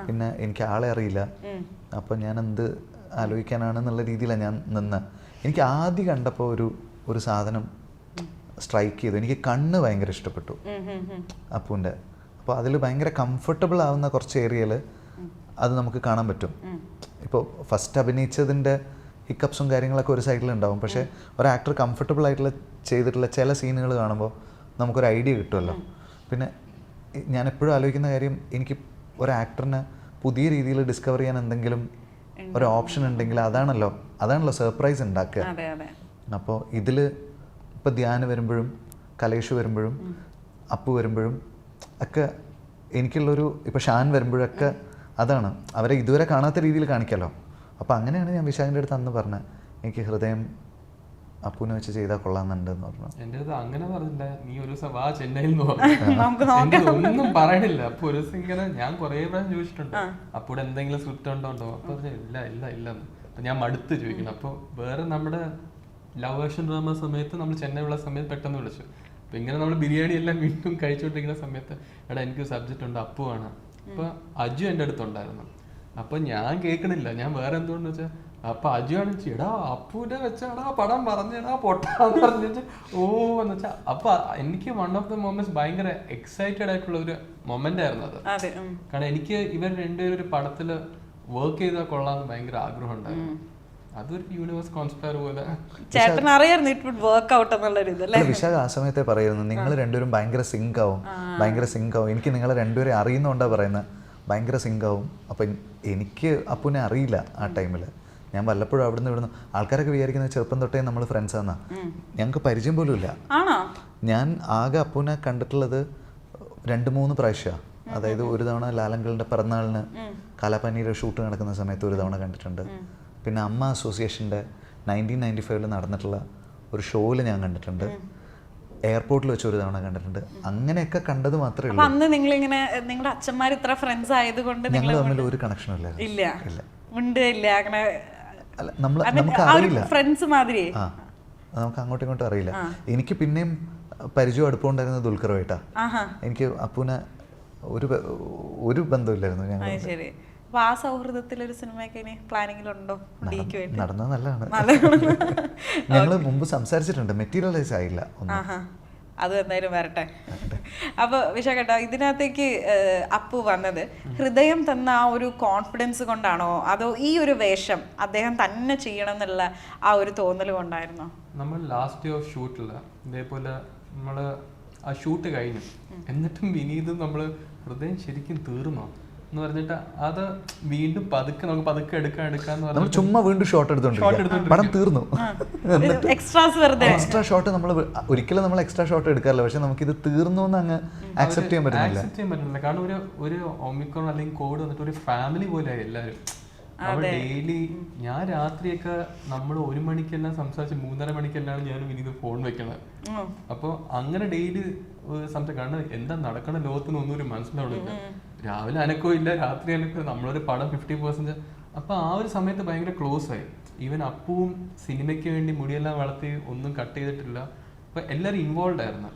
പിന്നെ എനിക്ക് ആളെ അറിയില്ല, അപ്പൊ ഞാൻ എന്ത് ആലോചിക്കാനാണെന്നുള്ള രീതിയിലാണ് ഞാൻ നിന്ന്. എനിക്ക് ആദ്യം കണ്ടപ്പോൾ ഒരു സാധനം സ്ട്രൈക്ക് ചെയ്തു. എനിക്ക് കണ്ണ് ഭയങ്കര ഇഷ്ടപ്പെട്ടു അപ്പുവിൻ്റെ. അപ്പോൾ അതിൽ ഭയങ്കര കംഫർട്ടബിൾ ആവുന്ന കുറച്ച് ഏരിയയിൽ അത് നമുക്ക് കാണാൻ പറ്റും. ഇപ്പോൾ ഫസ്റ്റ് അഭിനയിച്ചതിൻ്റെ ഹിക്കപ്സും കാര്യങ്ങളൊക്കെ ഒരു സൈഡിലുണ്ടാവും, പക്ഷേ ഒരു ആക്ടർ കംഫർട്ടബിൾ ആയിട്ടുള്ള ചെയ്തിട്ടുള്ള ചില സീനുകൾ കാണുമ്പോൾ നമുക്കൊരു ഐഡിയ കിട്ടുമല്ലോ. പിന്നെ ഞാൻ എപ്പോഴും ആലോചിക്കുന്ന കാര്യം, എനിക്ക് ഒരു ആക്ടറിനെ പുതിയ രീതിയിൽ ഡിസ്കവർ ചെയ്യാൻ എന്തെങ്കിലും ഒരു ഓപ്ഷൻ ഉണ്ടെങ്കിൽ അതാണല്ലോ സർപ്രൈസ് ഉണ്ടാക്കുക. അപ്പോൾ ഇതിൽ ഇപ്പോൾ ധ്യാന് വരുമ്പോഴും കലേഷ് വരുമ്പോഴും അപ്പു വരുമ്പോഴും ഒക്കെ എനിക്കുള്ളൊരു, ഇപ്പോൾ ഷാൻ വരുമ്പോഴൊക്കെ അതാണ് അവരെ ഇതുവരെ കാണാത്ത രീതിയിൽ കാണിക്കാമല്ലോ. അപ്പോൾ അങ്ങനെയാണ് ഞാൻ വിശാഖിൻ്റെ അടുത്ത് അന്ന് പറഞ്ഞത്, എനിക്ക് ഹൃദയം അപ്പുവിനെ വെച്ച് ചെയ്താൽ കൊള്ളാമെന്നുണ്ട് എന്ന് പറഞ്ഞു. എൻ്റെ അടുത്ത് അങ്ങനെ പറഞ്ഞില്ല, നീ ഒരു ദിവസം വാ ചെന്നൈയിൽ നിന്ന് പറഞ്ഞു, ഒന്നും പറയണില്ല. അപ്പൊ ഒരു ദിവസം ഇങ്ങനെ ഞാൻ കുറേ പ്രാവശ്യം ചോദിച്ചിട്ടുണ്ട് അപ്പൂടെ എന്തെങ്കിലും സ്ക്രിപ്റ്റ് ഉണ്ടോ, അപ്പൊ ഇല്ല. അപ്പൊ ഞാൻ മടുത്ത് ചോദിക്കണം. അപ്പോൾ വേറെ നമ്മുടെ ലവ് ആക്ഷൻ ഡ്രാമ സമയത്ത് നമ്മൾ ചെന്നൈ ഉള്ള സമയത്ത് പെട്ടെന്ന് വിളിച്ചു. അപ്പൊ ഇങ്ങനെ നമ്മൾ ബിരിയാണി എല്ലാം വീണ്ടും കഴിച്ചുകൊണ്ടിരിക്കുന്ന സമയത്ത് എടാ എനിക്കൊരു സബ്ജക്റ്റ് ഉണ്ട്, അപ്പുവാണ്. അപ്പൊ അജു എൻ്റെ അടുത്തുണ്ടായിരുന്നു. അപ്പൊ ഞാൻ കേൾക്കണില്ല, ഞാൻ വേറെ എന്തുകൊണ്ടെന്ന് വെച്ചാൽ അപ്പൊ അജു കാണിച്ചു, എടാ അപ്പുവിന്റെ വെച്ചാടാ പടം പറഞ്ഞടാ പൊട്ടാന്ന് പറഞ്ഞു. ഓ എന്ന് വെച്ചാൽ അപ്പൊ എനിക്ക് വൺ ഓഫ് ദ മൊമെന്റ്സ് ഭയങ്കര എക്സൈറ്റഡ് ആയിട്ടുള്ള ഒരു മൊമെന്റ് ആയിരുന്നു അത്. കാരണം എനിക്ക് ഇവർ രണ്ടുപേരും ഒരു പടത്തില് വർക്ക് ചെയ്താൽ കൊള്ളാന്ന് ഭയങ്കര ആഗ്രഹം ഉണ്ടായിരുന്നു. അതൊരു യൂണിവേഴ്സ് കോൺസ്പയർ പോലെ വിശാഖ ആ സമയത്തെ പറയുന്നു, നിങ്ങൾ രണ്ടുപേരും ഭയങ്കര സിങ്ക് ആവും. എനിക്ക് നിങ്ങളെ രണ്ടുപേരെ അറിയുന്നോണ്ടാ പറയുന്നത്, ഭയങ്കര സിങ്ക് ആവും. അപ്പം എനിക്ക് അപ്പുവിനെ അറിയില്ല ആ ടൈമിൽ. ഞാൻ വല്ലപ്പോഴും അവിടുന്ന് ഇവിടുന്ന് ആൾക്കാരൊക്കെ വിചാരിക്കുന്നത് ചെറുപ്പം തൊട്ടേ നമ്മൾ ഫ്രണ്ട്സ് ആണെന്നാ. ഞങ്ങൾക്ക് പരിചയം പോലും ഇല്ല. ഞാൻ ആകെ അപ്പുവിനെ കണ്ടിട്ടുള്ളത് 2-3 പ്രാവശ്യമാണ്. അതായത് ഒരു തവണ ലാലങ്കളുടെ പിറന്നാളിന് കാലാപ്പാനിയുടെ ഷൂട്ട് നടക്കുന്ന സമയത്ത് ഒരു തവണ കണ്ടിട്ടുണ്ട്. പിന്നെ അമ്മ അസോസിയേഷൻ്റെ 1995 നടന്നിട്ടുള്ള ഒരു ഷോയിൽ ഞാൻ കണ്ടിട്ടുണ്ട്, എയർപോർട്ടിൽ വെച്ച് ഒരു തവണ കണ്ടിട്ടുണ്ട്. അങ്ങനെയൊക്കെ കണ്ടത് മാത്രമേ അപ്പൊ അന്ന് നിങ്ങളിങ്ങനെ നിങ്ങളുടെ അച്ഛന്മാർ ഇത്ര ഫ്രണ്ട്സ് ആയതുകൊണ്ട് ഞങ്ങൾ തമ്മിൽ ഒരു കണക്ഷനും ഇല്ല. ഇല്ല ഉണ്ട് ഇല്ല അങ്ങനെ അല്ല, നമുക്ക് അറിയില്ല, ഫ്രണ്ട്സ് മാതിരി. ആ നമുക്ക് അങ്ങോട്ടും ഇങ്ങോട്ടും അറിയില്ല. എനിക്ക് പിന്നെയും പരിചയം അടുപ്പമുണ്ടായിരുന്നത് ദുൽഖറുമായിട്ടാ. എനിക്ക് അപ്പൂനെ ഒരു ബന്ധമില്ലായിരുന്നു ഞങ്ങൾ. ശരി. അപ്പൊ ആ സൗഹൃദത്തിൽ ഒരു സിനിമയൊക്കെ ഇനി പ്ലാനിങ്ങിലുണ്ടോ? നടന്നത് നല്ലതാണ്. ഞങ്ങൾ മുമ്പ് സംസാരിച്ചിട്ടുണ്ട്, മെറ്റീരിയലൈസ് ആയില്ല ഒന്നും. അത് എന്തായാലും വരട്ടെ. അപ്പോൾ വിശാഖേട്ടാ, ഇതിനകത്തേക്ക് അപ്പു വന്നത് ഹൃദയം തന്ന ആ ഒരു കോൺഫിഡൻസ് കൊണ്ടാണോ, അതോ ഈ ഒരു വേഷം അദ്ദേഹം തന്നെ ചെയ്യണം എന്നുള്ള ആ ഒരു തോന്നൽ കൊണ്ടായിരുന്നോ? നമ്മൾ ലാസ്റ്റ് ഡേ ഓഫ് ഷൂട്ടില്ല ഇതേപോലെ നമ്മൾ ആ ഷൂട്ട് കഴിഞ്ഞു, എന്നിട്ടും വിനീത് നമ്മൾ ഹൃദയം ശരിക്കും തീർന്നോ എന്ന് പറഞ്ഞിട്ട് അത് വീണ്ടും പതുക്കെ എടുക്കാന്ന് പറഞ്ഞു ചുമ്മാ വീണ്ടും ഷോട്ട് എടുത്തോണ്ട് പടം തീർന്നു. എക്സ്ട്രാ ഷോട്ട് നമ്മൾ ഒരിക്കലും നമ്മൾ എക്സ്ട്രാ ഷോട്ട് എടുക്കാറില്ല, പക്ഷെ നമുക്കിത് തീർന്നു എന്ന് അങ്ങ് ആക്സെപ്റ്റ് ചെയ്യാൻ പറ്റുന്നില്ല. കാരണം ഒരു ഒമിക്രോൺ അല്ലെങ്കിൽ കോവിഡ് വന്നിട്ട് ഒരു ഫാമിലി പോലെയായി എല്ലാവരും. ഡെയിലി ഞാൻ രാത്രിയൊക്കെ നമ്മൾ 1 മണിക്കെല്ലാം സംസാരിച്ച് 3:30 മണിക്കെല്ലാം ഞാൻ വിനീത് ഫോൺ വെക്കണത്. അപ്പോൾ അങ്ങനെ ഡെയിലി സംസാരിക്കും. കാരണം എന്താ നടക്കണ ലോകത്തിനൊന്നും ഒരു മനസ്സിലാവില്ല. രാവിലെ അനക്കോ ഇല്ല, രാത്രി അനക്കോ, നമ്മളൊരു പടം 50%. അപ്പൊ ആ ഒരു സമയത്ത് ഭയങ്കര ക്ലോസ് ആയി. ഈവൻ അപ്പുവും സിനിമയ്ക്ക് വേണ്ടി മുടിയെല്ലാം വളർത്തി ഒന്നും കട്ട് ചെയ്തിട്ടില്ല. അപ്പൊ എല്ലാരും ഇൻവോൾവ് ആയിരുന്നു.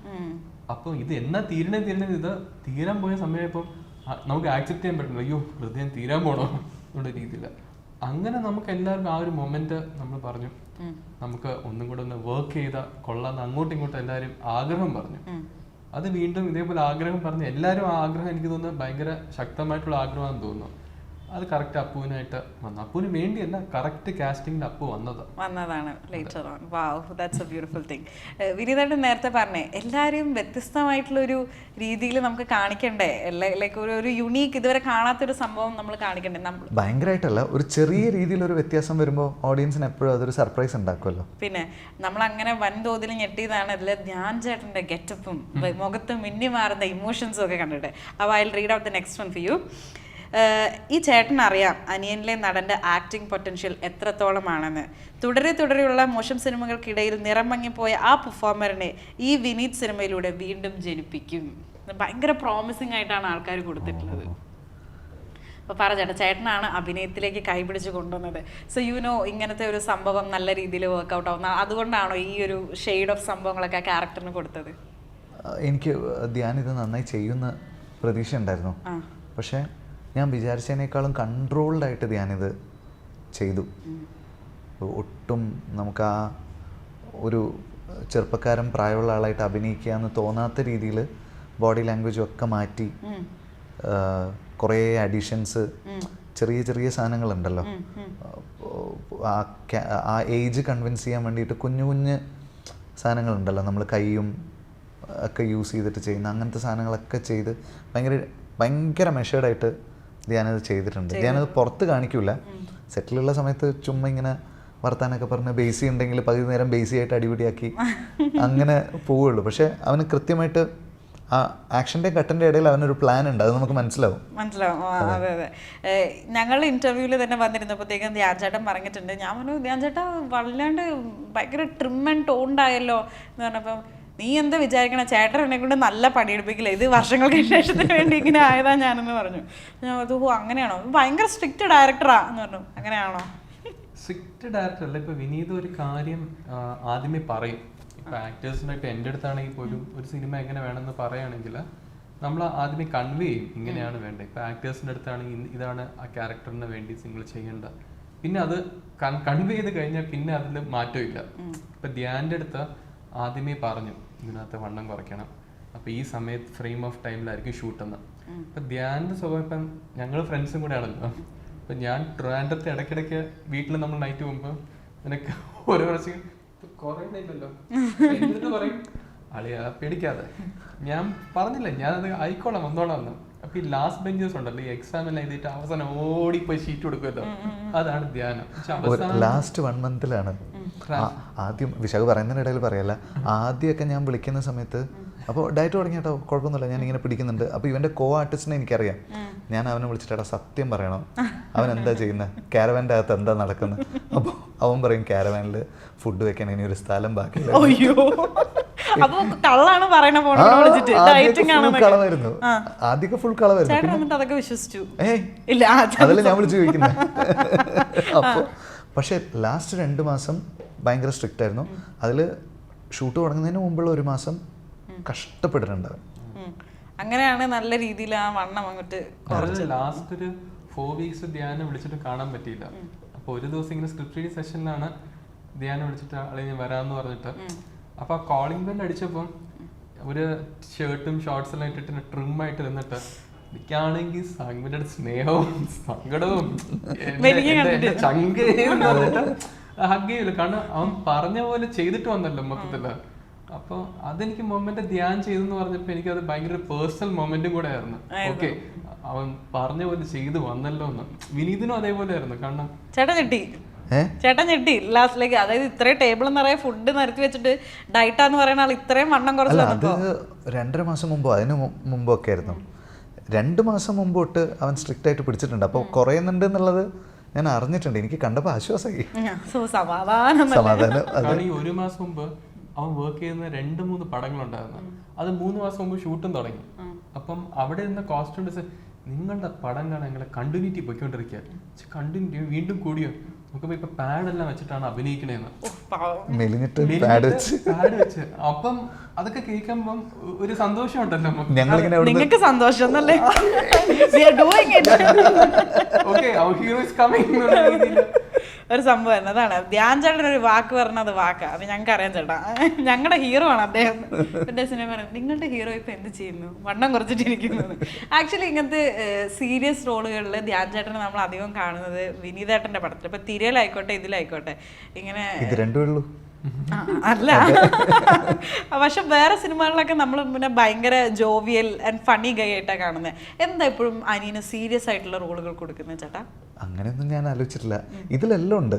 അപ്പൊ ഇത് എന്നാ തീരണേ ഇത് തീരാൻ പോയ സമയപ്പം നമുക്ക് ആക്സെപ്റ്റ് ചെയ്യാൻ പറ്റില്ല. അയ്യോ ഹൃദയം തീരാൻ പോണോ എന്നുള്ള രീതിയില്ല. അങ്ങനെ നമുക്ക് എല്ലാവർക്കും ആ ഒരു മൊമെന്റ് നമ്മൾ പറഞ്ഞു നമുക്ക് ഒന്നും കൂടെ ഒന്ന് വർക്ക് ചെയ്താൽ കൊള്ളാന്ന് അങ്ങോട്ടും ഇങ്ങോട്ടും എല്ലാവരും ആഗ്രഹം പറഞ്ഞു. അത് വീണ്ടും ഇതേപോലെ ആഗ്രഹം പറഞ്ഞു എല്ലാവരും ആ ആഗ്രഹം എനിക്ക് തോന്നുന്നു ഭയങ്കര ശക്തമായിട്ടുള്ള ആഗ്രഹമാണെന്ന് തോന്നുന്നു. അത് കറക്റ്റ് അപ്പുവിനായിട്ട് വന്നു. അപ്പുവിന് വേണ്ടിയല്ല, കറക്റ്റ് കാസ്റ്റിംഗിൽ അപ്പു വന്നതാണ് later on. Wow, that's a beautiful thing. വിനീതായിട്ട് നേരത്തെ പറഞ്ഞേ എല്ലാവരും വ്യത്യസ്തമായിട്ടുള്ളൊരു രീതിയിൽ നമുക്ക് കാണിക്കണ്ടേ, ലൈക്ക് ഒരു യുണീക്ക് ഇതുവരെ കാണാത്തൊരു സംഭവം നമ്മൾ കാണിക്കണ്ടേ. നമ്മൾ ഭയങ്കരമായിട്ടല്ല, ഒരു ചെറിയ രീതിയിലൊരു വ്യത്യാസം വരുമ്പോൾ ഓഡിയൻസിന് എപ്പോഴും അതൊരു സർപ്രൈസ് ഉണ്ടാക്കുമല്ലോ. പിന്നെ നമ്മൾ അങ്ങനെ വൻതോതിൽ ഞെട്ടിയതാണ് അതിൽ ധ്യാൻ ചേട്ടൻ്റെ ഗെറ്റപ്പും മുഖത്ത് മിന്നി മാറുന്ന ഇമോഷൻസും ഒക്കെ കണ്ടിട്ട്. അപ്പോൾ I will read out the next one for you. ഈ ചേട്ടനറിയാം അനിയനിലെ നടൻ്റെ ആക്ടിംഗ് പൊട്ടൻഷ്യൽ എത്രത്തോളമാണെന്ന്. തുടരെയുള്ള മോശം സിനിമകൾക്കിടയിൽ നിറം മങ്ങിപ്പോയ ആ പെർഫോമറിനെ ഈ വിനീത് സിനിമയിലൂടെ വീണ്ടും ജനിപ്പിക്കും. ഭയങ്കര പ്രോമിസിങ് ആയിട്ടാണ് ആൾക്കാർ കൊടുത്തിട്ടുള്ളത്. അപ്പോൾ പറ ചേട്ടനാണ് അഭിനയത്തിലേക്ക് കൈപിടിച്ച് കൊണ്ടുവന്നത്. സോ ഇങ്ങനത്തെ ഒരു സംഭവം നല്ല രീതിയിൽ വർക്കൗട്ട് ആവുന്ന അതുകൊണ്ടാണോ ഈ ഒരു ഷെയ്ഡ് ഓഫ് സംഭവങ്ങളൊക്കെ ക്യാരക്ടറിന് കൊടുത്തത്? എനിക്ക് ധ്യാൻ ഇത് നന്നായി ചെയ്യുന്ന പ്രതീക്ഷ ഉണ്ടായിരുന്നു, പക്ഷേ ഞാൻ വിചാരിച്ചതിനേക്കാളും കൺട്രോൾഡായിട്ട് ധ്യാനിത് ചെയ്തു. ഒട്ടും നമുക്ക് ആ ഒരു ചെറുപ്പക്കാരൻ പ്രായമുള്ള ആളായിട്ട് അഭിനയിക്കുക എന്ന് തോന്നാത്ത രീതിയിൽ ബോഡി ലാംഗ്വേജും ഒക്കെ മാറ്റി കുറേ അഡീഷൻസ്, ചെറിയ സാധനങ്ങളുണ്ടല്ലോ ആ ഏജ് കൺവിൻസ് ചെയ്യാൻ വേണ്ടിയിട്ട് കുഞ്ഞു സാധനങ്ങളുണ്ടല്ലോ നമ്മൾ കൈയും ഒക്കെ യൂസ് ചെയ്തിട്ട് ചെയ്യുന്ന അങ്ങനത്തെ സാധനങ്ങളൊക്കെ ചെയ്ത് ഭയങ്കര മെഷേർഡായിട്ട് ധ്യാനത് ചെയ്തിട്ടുണ്ട്. ധ്യാനത് പുറത്ത് കാണിക്കൂല, സെറ്റിലുള്ള സമയത്ത് ചുമ്മാ ഇങ്ങനെ വർത്താനൊക്കെ പറഞ്ഞ് ബേസി ഉണ്ടെങ്കിൽ പകുതി നേരം ബേസി ആയിട്ട് അടിപിടിയാക്കി അങ്ങനെ പോവുള്ളൂ. പക്ഷെ അവന് കൃത്യമായിട്ട് ആ ആക്ഷൻ്റെ കട്ടിൻ്റെ ഇടയിൽ അവനൊരു പ്ലാൻ ഉണ്ട്, അത് നമുക്ക് മനസ്സിലാവും. അതെ അതെ. ഞങ്ങൾ ഇന്റർവ്യൂവിൽ തന്നെ വന്നിരുന്നപ്പോഴത്തേക്കും ധ്യാൻ ചേട്ടൻ പറഞ്ഞിട്ടുണ്ട്, ഞാൻ പറഞ്ഞു ധ്യാൻ ചേട്ടാ വല്ലാണ്ട് ഭയങ്കര ട്രിം ആൻഡ് ടോൺഡ് ആയല്ലോ എന്ന് പറഞ്ഞപ്പോൾ നീ എന്താ വിചാരിക്കണ, ചേട്ടൻ എന്നെ കൊണ്ട് നല്ല പണിയെടുപ്പിക്കില്ല, ഇത് വർഷങ്ങൾക്ക് ശേഷത്തിന് വേണ്ടി ഇങ്ങനെ ആയതാ ഞാനെന്ന് പറഞ്ഞു. ഞാൻ അത് അങ്ങനെയാണോ, ഭയങ്കര സ്ട്രിക്റ്റ് ഡയറക്ടറാ എന്ന് പറഞ്ഞു. അങ്ങനെയാണോ? സ്ട്രിക്റ്റ് ഡയറക്ടർ അല്ല. ഇപ്പൊ വിനീത് ഒരു കാര്യം ആദ്യമേ പറയും. ഇപ്പൊ ആക്ടേഴ്സിന്റെ ഇപ്പൊ എൻ്റെ അടുത്താണെങ്കിൽ പോലും ഒരു സിനിമ എങ്ങനെ വേണമെന്ന് പറയുകയാണെങ്കിൽ നമ്മൾ ആദ്യമേ കൺവേ ചെയ്യും ഇങ്ങനെയാണ് വേണ്ടത്. ഇപ്പൊ ആക്ടേഴ്സിന്റെ അടുത്താണെങ്കിൽ ഇതാണ് ആ ക്യാരക്ടറിന് വേണ്ടി നിങ്ങൾ ചെയ്യേണ്ട. പിന്നെ അത് കൺവേ ചെയ്ത് കഴിഞ്ഞാൽ പിന്നെ അതിൽ മാറ്റമില്ല. ഇപ്പൊ ധ്യാൻ്റെ അടുത്ത് ആദ്യമേ പറഞ്ഞു ഇതിനകത്ത് വണ്ണം കുറയ്ക്കണം, അപ്പൊ ഈ സമയത്ത് ഫ്രെയിം ഓഫ് ടൈമിലായിരിക്കും ഷൂട്ടെന്ന്. അപ്പൊ ധ്യാൻ്റെ സ്വഭാവം ഇപ്പം ഞങ്ങൾ ഫ്രണ്ട്സും കൂടെ ആണല്ലോ. അപ്പൊ ഞാൻ ട്രാൻഡത്തെ ഇടയ്ക്കിടയ്ക്ക് വീട്ടിൽ നമ്മൾ നൈറ്റ് പോകുമ്പോൾ എനിക്ക് ഓരോ പ്രാവശ്യം കുറയുന്നില്ലല്ലോ എന്നിട്ട് പറയും അളിയാ പേടിക്കാതെ, ഞാൻ പറഞ്ഞില്ല ഞാനത് ആയിക്കോളാം വന്നോളാം എന്ന്. അപ്പൊ ഈ ലാസ്റ്റ് ബെഞ്ചേഴ്സ് ഉണ്ടല്ലോ, ഈ എക്സാം എല്ലാം എഴുതിയിട്ട് അവസാനം ഓടിപ്പോയി ഷീറ്റ് കൊടുക്കുമല്ലോ, അതാണ് ധ്യാനം. ലാസ്റ്റ് 1 മന്തിലാണ് ആദ്യം വിശാഖ് പറയുന്നതിനിടയിൽ പറയല്ല, ആദ്യമൊക്കെ ഞാൻ വിളിക്കുന്ന സമയത്ത് അപ്പോൾ ഡയറ്റ് തുടങ്ങിയിട്ടോ കുഴപ്പമൊന്നുമില്ല ഞാൻ ഇങ്ങനെ പിടിക്കുന്നുണ്ട്. അപ്പോൾ ഇവൻ്റെ കോ ആർട്ടിസ്റ്റിനെ എനിക്കറിയാം, ഞാൻ അവനെ വിളിച്ചിട്ടാ സത്യം പറയണം അവൻ എന്താ ചെയ്യുന്നത്, കാരവൻ്റെ അകത്ത് എന്താ നടക്കുന്നത്. അപ്പോൾ അവൻ പറയും ക്യാരവാനിൽ ഫുഡ് വെക്കാൻ ഇനി ഒരു സ്ഥലം ബാക്കിയില്ല. അയ്യോ, അപ്പൊ കള്ളാണ് പറയണ ഫോൺ വിളിച്ചിട്ട് ഡയറ്റിംഗ് ആണെന്നൊക്കെ. കളവായിരുന്നു ആദ്യമൊക്കെ, ഫുൾ കളവായിരുന്നു. ചേട്ടൻ എന്നിട്ട് അതൊക്കെ വിശ്വസിച്ചു? ഏയ് ഇല്ല, അതല്ല ഞാൻ വിളിച്ചു ചോദിക്കുന്നത്. അപ്പോൾ പക്ഷേ ലാസ്റ്റ് 2 മാസം ഭയങ്കര സ്ട്രിക്റ്റ് ആയിരുന്നു. അതിൽ ഷൂട്ട് തുടങ്ങുന്നതിന് മുമ്പുള്ള 1 മാസം കഷ്ടപ്പെട്ടിട്ടുണ്ട്. അങ്ങനെയാണ് നല്ല രീതിയിൽ ആ വണ്ണം അങ്ങോട്ട്. ലാസ്റ്റ് ഒരു 4 weeks ധ്യാനം വിളിച്ചിട്ട് കാണാൻ പറ്റിയില്ല. അപ്പോൾ ഒരു ദിവസം ഇങ്ങനെ സ്ക്രിപ്റ്റ് റീഡിംഗ് സെഷനിലാണ് ധ്യാനം വിളിച്ചിട്ട് ആളെ ഞാൻ വരാമെന്ന് പറഞ്ഞിട്ട്. അപ്പോൾ ആ കോളിംഗ് ബെൽ അടിച്ചപ്പം ഒരു ഷർട്ടും ഷോർട്സ് എല്ലാം ഇട്ടിട്ട് ട്രിം ആയിട്ട് നിന്നിട്ട് എനിക്കാണെങ്കിൽ സംഗീതയുടെ സ്നേഹവും സങ്കടവും ചങ്കയും ഹഗ് ചെയ്യില്ല. കാരണം അവൻ പറഞ്ഞ പോലെ ചെയ്തിട്ട് വന്നല്ലോ മൊത്തത്തില്. അപ്പൊ അതെനിക്ക് മൊമെന്റ് ധ്യാൻ ചെയ്തെന്ന് പറഞ്ഞപ്പോ എനിക്കത് ഭയങ്കര പേഴ്സണൽ മൊമെന്റും കൂടെ ആയിരുന്നു. ഓക്കെ, അവൻ പറഞ്ഞ പോലെ ചെയ്ത് വന്നല്ലോ എന്ന്. വിനീതിനും അതേപോലെ ആയിരുന്നു. കാരണം ചേട്ടൻ ഞെട്ടി ലാസ്റ്റിലേക്ക്. അതായത് ഇത്രയും ടേബിൾ നിറയെ ഫുഡ് നിരത്തി വെച്ചിട്ട് ഡയറ്റാന്ന് പറയുന്ന ആൾ ഇത്രയും വണ്ണം കുറച്ച്. അത് 2.5 മാസം മുമ്പോ അതിന് മുമ്പൊക്കെ ആയിരുന്നു. 2 മാസം മുമ്പ് തൊട്ട് അവൻ സ്ട്രിക്റ്റ് ആയിട്ട് പിടിച്ചിട്ടുണ്ട്. അപ്പോൾ കുറയുന്നുണ്ട് എന്നുള്ളത് ഞാൻ അറിഞ്ഞിട്ടുണ്ട്. എനിക്ക് കണ്ടപ്പോൾ ആശ്വാസമായി, സമാധാനം. കാരണം ഈ 1 മാസം മുമ്പ് അവൻ വർക്ക് ചെയ്യുന്ന 2-3 പടങ്ങളുണ്ടായിരുന്നു. അത് 3 മാസം മുമ്പ് ഷൂട്ടും തുടങ്ങി. അപ്പം അവിടെ ഇരുന്ന കോസ്റ്റ്യൂം ഡിസൈൻ, നിങ്ങളുടെ പടം കാണാൻ ഞങ്ങളെ കണ്ടിന്യൂറ്റി പോയിക്കൊണ്ടിരിക്കുക. കണ്ടിന്യൂറ്റി വീണ്ടും കൂടിയോ നോക്കുമ്പോ ഇപ്പൊ പാഡെല്ലാം വെച്ചിട്ടാണ് അഭിനയിക്കണേന്ന്. പാഡ് വെച്ച്. അപ്പം അതൊക്കെ കേൾക്കുമ്പം ഒരു സന്തോഷം ഉണ്ടല്ലോ നിങ്ങൾക്ക്. സന്തോഷം എന്നല്ലേ? Okay, our hero is coming എന്നുള്ള രീതിയിൽ ഒരു സംഭവമായിരുന്നു. അതാണ് ധ്യാൻ ചേട്ടൻ ഒരു വാക്ക് പറഞ്ഞത് വാക്കാ. അത് ഞങ്ങൾക്ക് അറിയാൻ ചേട്ടാ, ഞങ്ങളുടെ ഹീറോ ആണ് അദ്ദേഹം. എൻ്റെ സിനിമ പറയുന്നത് നിങ്ങളുടെ ഹീറോ ഇപ്പൊ എന്ത് ചെയ്യുന്നു, വണ്ണം കുറച്ചിട്ടിരിക്കുന്നത്. ആക്ച്വലി ഇങ്ങനത്തെ സീരിയസ് റോളുകളിൽ ധ്യാൻ ചേട്ടനെ നമ്മൾ അധികം കാണുന്നത് വിനീതേട്ടന്റെ പടത്തിൽ. ഇപ്പൊ തിരയിലായിക്കോട്ടെ ഇതിലായിക്കോട്ടെ ഇങ്ങനെ അല്ല. പക്ഷെ വേറെ സിനിമകളിലൊക്കെ നമ്മൾ പിന്നെ ഭയങ്കര ജോവിയൽ ആൻഡ് ഫണ്ണി ഗൈ ആയിട്ടാണ് കാണുന്നത്. എന്താ എപ്പോഴും അനിയന് സീരിയസ് ആയിട്ടുള്ള റോളുകൾ കൊടുക്കുന്നത് ചേട്ടാ? അങ്ങനെയൊന്നും ഞാൻ ആലോചിച്ചിട്ടില്ല. ഇതിലെല്ലാം ഉണ്ട്.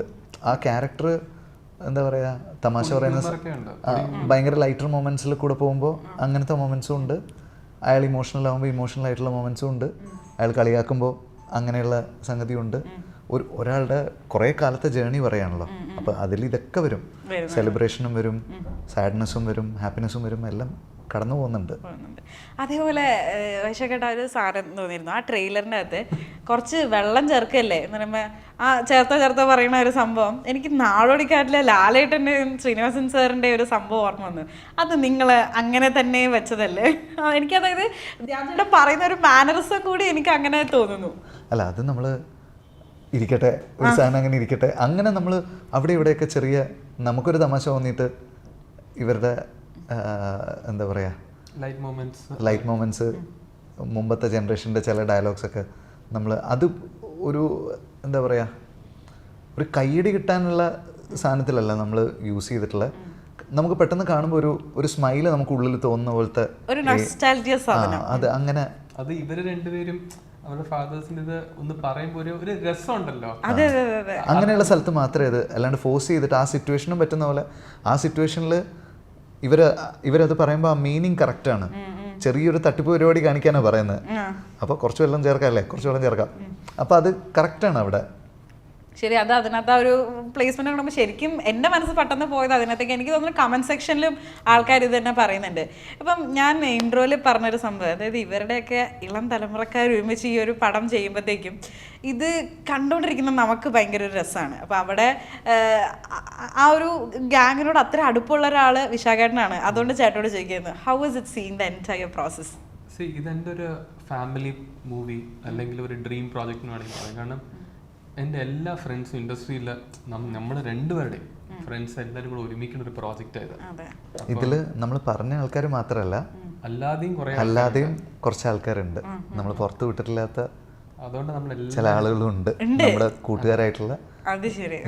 ആ ക്യാരക്ടർ എന്താ പറയാ, തമാശ പറയുന്ന ഭയങ്കര ലൈറ്റർ മൊമെന്റ്സിൽ കൂടെ പോകുമ്പോൾ അങ്ങനത്തെ മൊമെന്റ്സും ഉണ്ട്. അയാൾ ഇമോഷണൽ ആകുമ്പോൾ ഇമോഷണൽ ആയിട്ടുള്ള മൊമെന്റ്സും ഉണ്ട്. അയാൾ കളിയാക്കുമ്പോൾ അങ്ങനെയുള്ള സംഗതിയുണ്ട്. ഒരാളുടെ കുറേ കാലത്തെ ജേണി പറയാണല്ലോ. അപ്പം അതിൽ ഇതൊക്കെ വരും. സെലിബ്രേഷനും വരും, സാഡ്നെസ്സും വരും, ഹാപ്പിനെസ്സും വരും, എല്ലാം കടന്നു പോകുന്നുണ്ട്. അതേപോലെ വൈശാഖേട്ട ഒരു സാധനം തോന്നിയിരുന്നു ആ ട്രെയിലറിൻ്റെ അകത്ത്, കുറച്ച് വെള്ളം ചേർക്കല്ലേ എന്ന് പറയുമ്പോൾ ആ ചേർത്ത പറയുന്ന ഒരു സംഭവം എനിക്ക് നാടോടിക്കാട്ടിലെ ലാലേട്ടൻ്റെയും ശ്രീനിവാസൻ സാറിൻ്റെ ഒരു സംഭവം ഓർമ്മ വന്നു. അത് നിങ്ങൾ അങ്ങനെ തന്നെ വെച്ചതല്ലേ? എനിക്കതായത് ധ്യാനേട്ടൻ പറയുന്ന ഒരു മാനറിസം കൂടി എനിക്ക് അങ്ങനെ തോന്നുന്നു. അല്ല, അത് നമ്മൾ ഇരിക്കട്ടെ, ഒരു സാധനം അങ്ങനെ ഇരിക്കട്ടെ, അങ്ങനെ നമ്മൾ അവിടെ ഇവിടെയൊക്കെ ചെറിയ നമുക്കൊരു തമാശ തോന്നിയിട്ട് ഇവരുടെ എന്താ പറയുക ലൈറ്റ് മൊമെന്റ്സ് മുമ്പത്തെ ജനറേഷൻ്റെ ചില ഡയലോഗ്സൊക്കെ നമ്മൾ അത് ഒരു എന്താ പറയുക ഒരു കയ്യടി കിട്ടാനുള്ള സാധനത്തിലല്ല നമ്മൾ യൂസ് ചെയ്തിട്ടുള്ള. നമുക്ക് പെട്ടെന്ന് കാണുമ്പോൾ ഒരു സ്മൈല് നമുക്ക് ഉള്ളിൽ തോന്നുന്ന പോലത്തെ അത് അങ്ങനെ. അത് ഇവര് രണ്ടുപേരും അവരുടെ ഫാദേഴ്സിന്റെ ഇത് ഒന്ന് പറയുമ്പോൾ ഒരു രസമുണ്ടല്ലോ. അങ്ങനെയുള്ള സ്ഥലത്ത് മാത്രമേ ഇത്, അല്ലാണ്ട് ഫോഴ്സ് ചെയ്തിട്ട് ആ സിറ്റുവേഷനും പറ്റുന്ന പോലെ ആ സിറ്റുവേഷനിൽ ഇവരത് പറയുമ്പോൾ ആ മീനിങ് കറക്റ്റാണ്. ചെറിയൊരു തട്ടിപ്പ് പരിപാടി കാണിക്കാനാണ് പറയുന്നത്. അപ്പോൾ കുറച്ച് വെള്ളം ചേർക്കാം അല്ലേ, കുറച്ച് വെള്ളം ചേർക്കാം. അപ്പോൾ അത് കറക്റ്റാണ് അവിടെ. ശരി, അത് അതിനകത്ത് ആ ഒരു പ്ലേസ്മെന്റ് കാണുമ്പോൾ ശരിക്കും എൻ്റെ മനസ്സ് പെട്ടെന്ന് പോയത് അതിനകത്തേക്ക്. എനിക്ക് തോന്നുന്നു കമന്റ് സെക്ഷനിലും ആൾക്കാർ ഇത് തന്നെ പറയുന്നുണ്ട്. അപ്പം ഞാൻ ഇൻട്രോയിൽ പറഞ്ഞൊരു സംഭവം, അതായത് ഇവരുടെയൊക്കെ ഇളം തലമുറക്കാർ ഒരുമിച്ച് ഈ ഒരു പടം ചെയ്യുമ്പോഴത്തേക്കും ഇത് കണ്ടുകൊണ്ടിരിക്കുന്ന നമുക്ക് ഭയങ്കര ഒരു രസമാണ്. അപ്പം അവിടെ ആ ഒരു ഗ്യാങ്ങിനോട് അത്ര അടുപ്പമുള്ള ഒരാൾ വിശാഖേട്ടനാണ്. അതുകൊണ്ട് ചേട്ടനോട് ചോദിക്കുന്നത്, how is it seen the entire process? ഇതെൻ്റെ ഒരു ഫാമിലി മൂവി അല്ലെങ്കിൽ ഒരു ഡ്രീം പ്രോജക്റ്റ് എന്ന് വേണമെങ്കിൽ പറയാം. കാരണം എൻ്റെ എല്ലാ ഫ്രണ്ട്സും ഇൻഡസ്ട്രിയിൽ നമ്മൾ രണ്ടുപേരുടെയും ഫ്രണ്ട്സ് എല്ലാവരും കൂടെ ഒരുമിക്കുന്ന ഒരു പ്രോജക്റ്റ് ആയത്. ഇതിൽ നമ്മൾ പറഞ്ഞ ആൾക്കാർ മാത്രമല്ല, അല്ലാതെയും കുറച്ച് ആൾക്കാരുണ്ട് നമ്മൾ പുറത്ത് വിട്ടിട്ടില്ലാത്ത. അതുകൊണ്ട് നമ്മൾ ചില ആളുകളും ഉണ്ട് നമ്മുടെ കൂട്ടുകാരായിട്ടുള്ള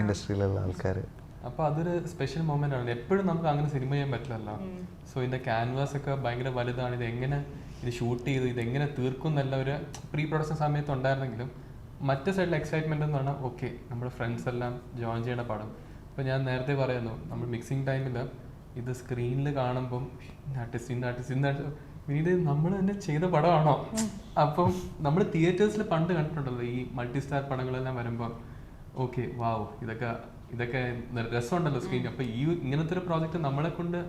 ഇൻഡസ്ട്രിയിലുള്ള ആൾക്കാർ. അപ്പോൾ അതൊരു സ്പെഷ്യൽ മൊമെന്റ് ആണ്. എപ്പോഴും നമുക്ക് അങ്ങനെ സിനിമ ചെയ്യാൻ പറ്റില്ലല്ലോ. സോ ഇതിന്റെ ക്യാൻവാസ് ഒക്കെ ഭയങ്കര വലുതാണ്. ഇത് എങ്ങനെ ഇത് ഷൂട്ട് ചെയ്ത് ഇതെങ്ങനെ തീർക്കും എന്നല്ല ഒരു പ്രീ പ്രൊഡക്ഷൻ സമയത്ത് ഉണ്ടായിരുന്നെങ്കിലും മറ്റേ സൈഡിൽ എക്സൈറ്റ്മെന്റ് എന്ന് പറഞ്ഞാൽ ഓക്കെ നമ്മുടെ ഫ്രണ്ട്സ് എല്ലാം ജോയിൻ ചെയ്യണ പടം. ഇപ്പോൾ ഞാൻ നേരത്തെ പറയുന്നു, നമ്മൾ മിക്സിംഗ് ടൈമിൽ ഇത് സ്ക്രീനിൽ കാണുമ്പം പിന്നീട് നമ്മൾ തന്നെ ചെയ്ത പടമാണോ? അപ്പം നമ്മൾ തിയേറ്റേഴ്സിൽ പണ്ട് കണ്ടിട്ടുണ്ടല്ലോ ഈ മൾട്ടി സ്റ്റാർ പടങ്ങളെല്ലാം വരുമ്പോൾ ഓക്കെ വാവ് ഇതൊക്കെ ഇതൊക്കെ രസമുണ്ടല്ലോ സ്ക്രീൻ. അപ്പൊ ഈ ഇങ്ങനത്തെ ഒരു പ്രോജക്റ്റ് നമ്മളെ കൊണ്ട്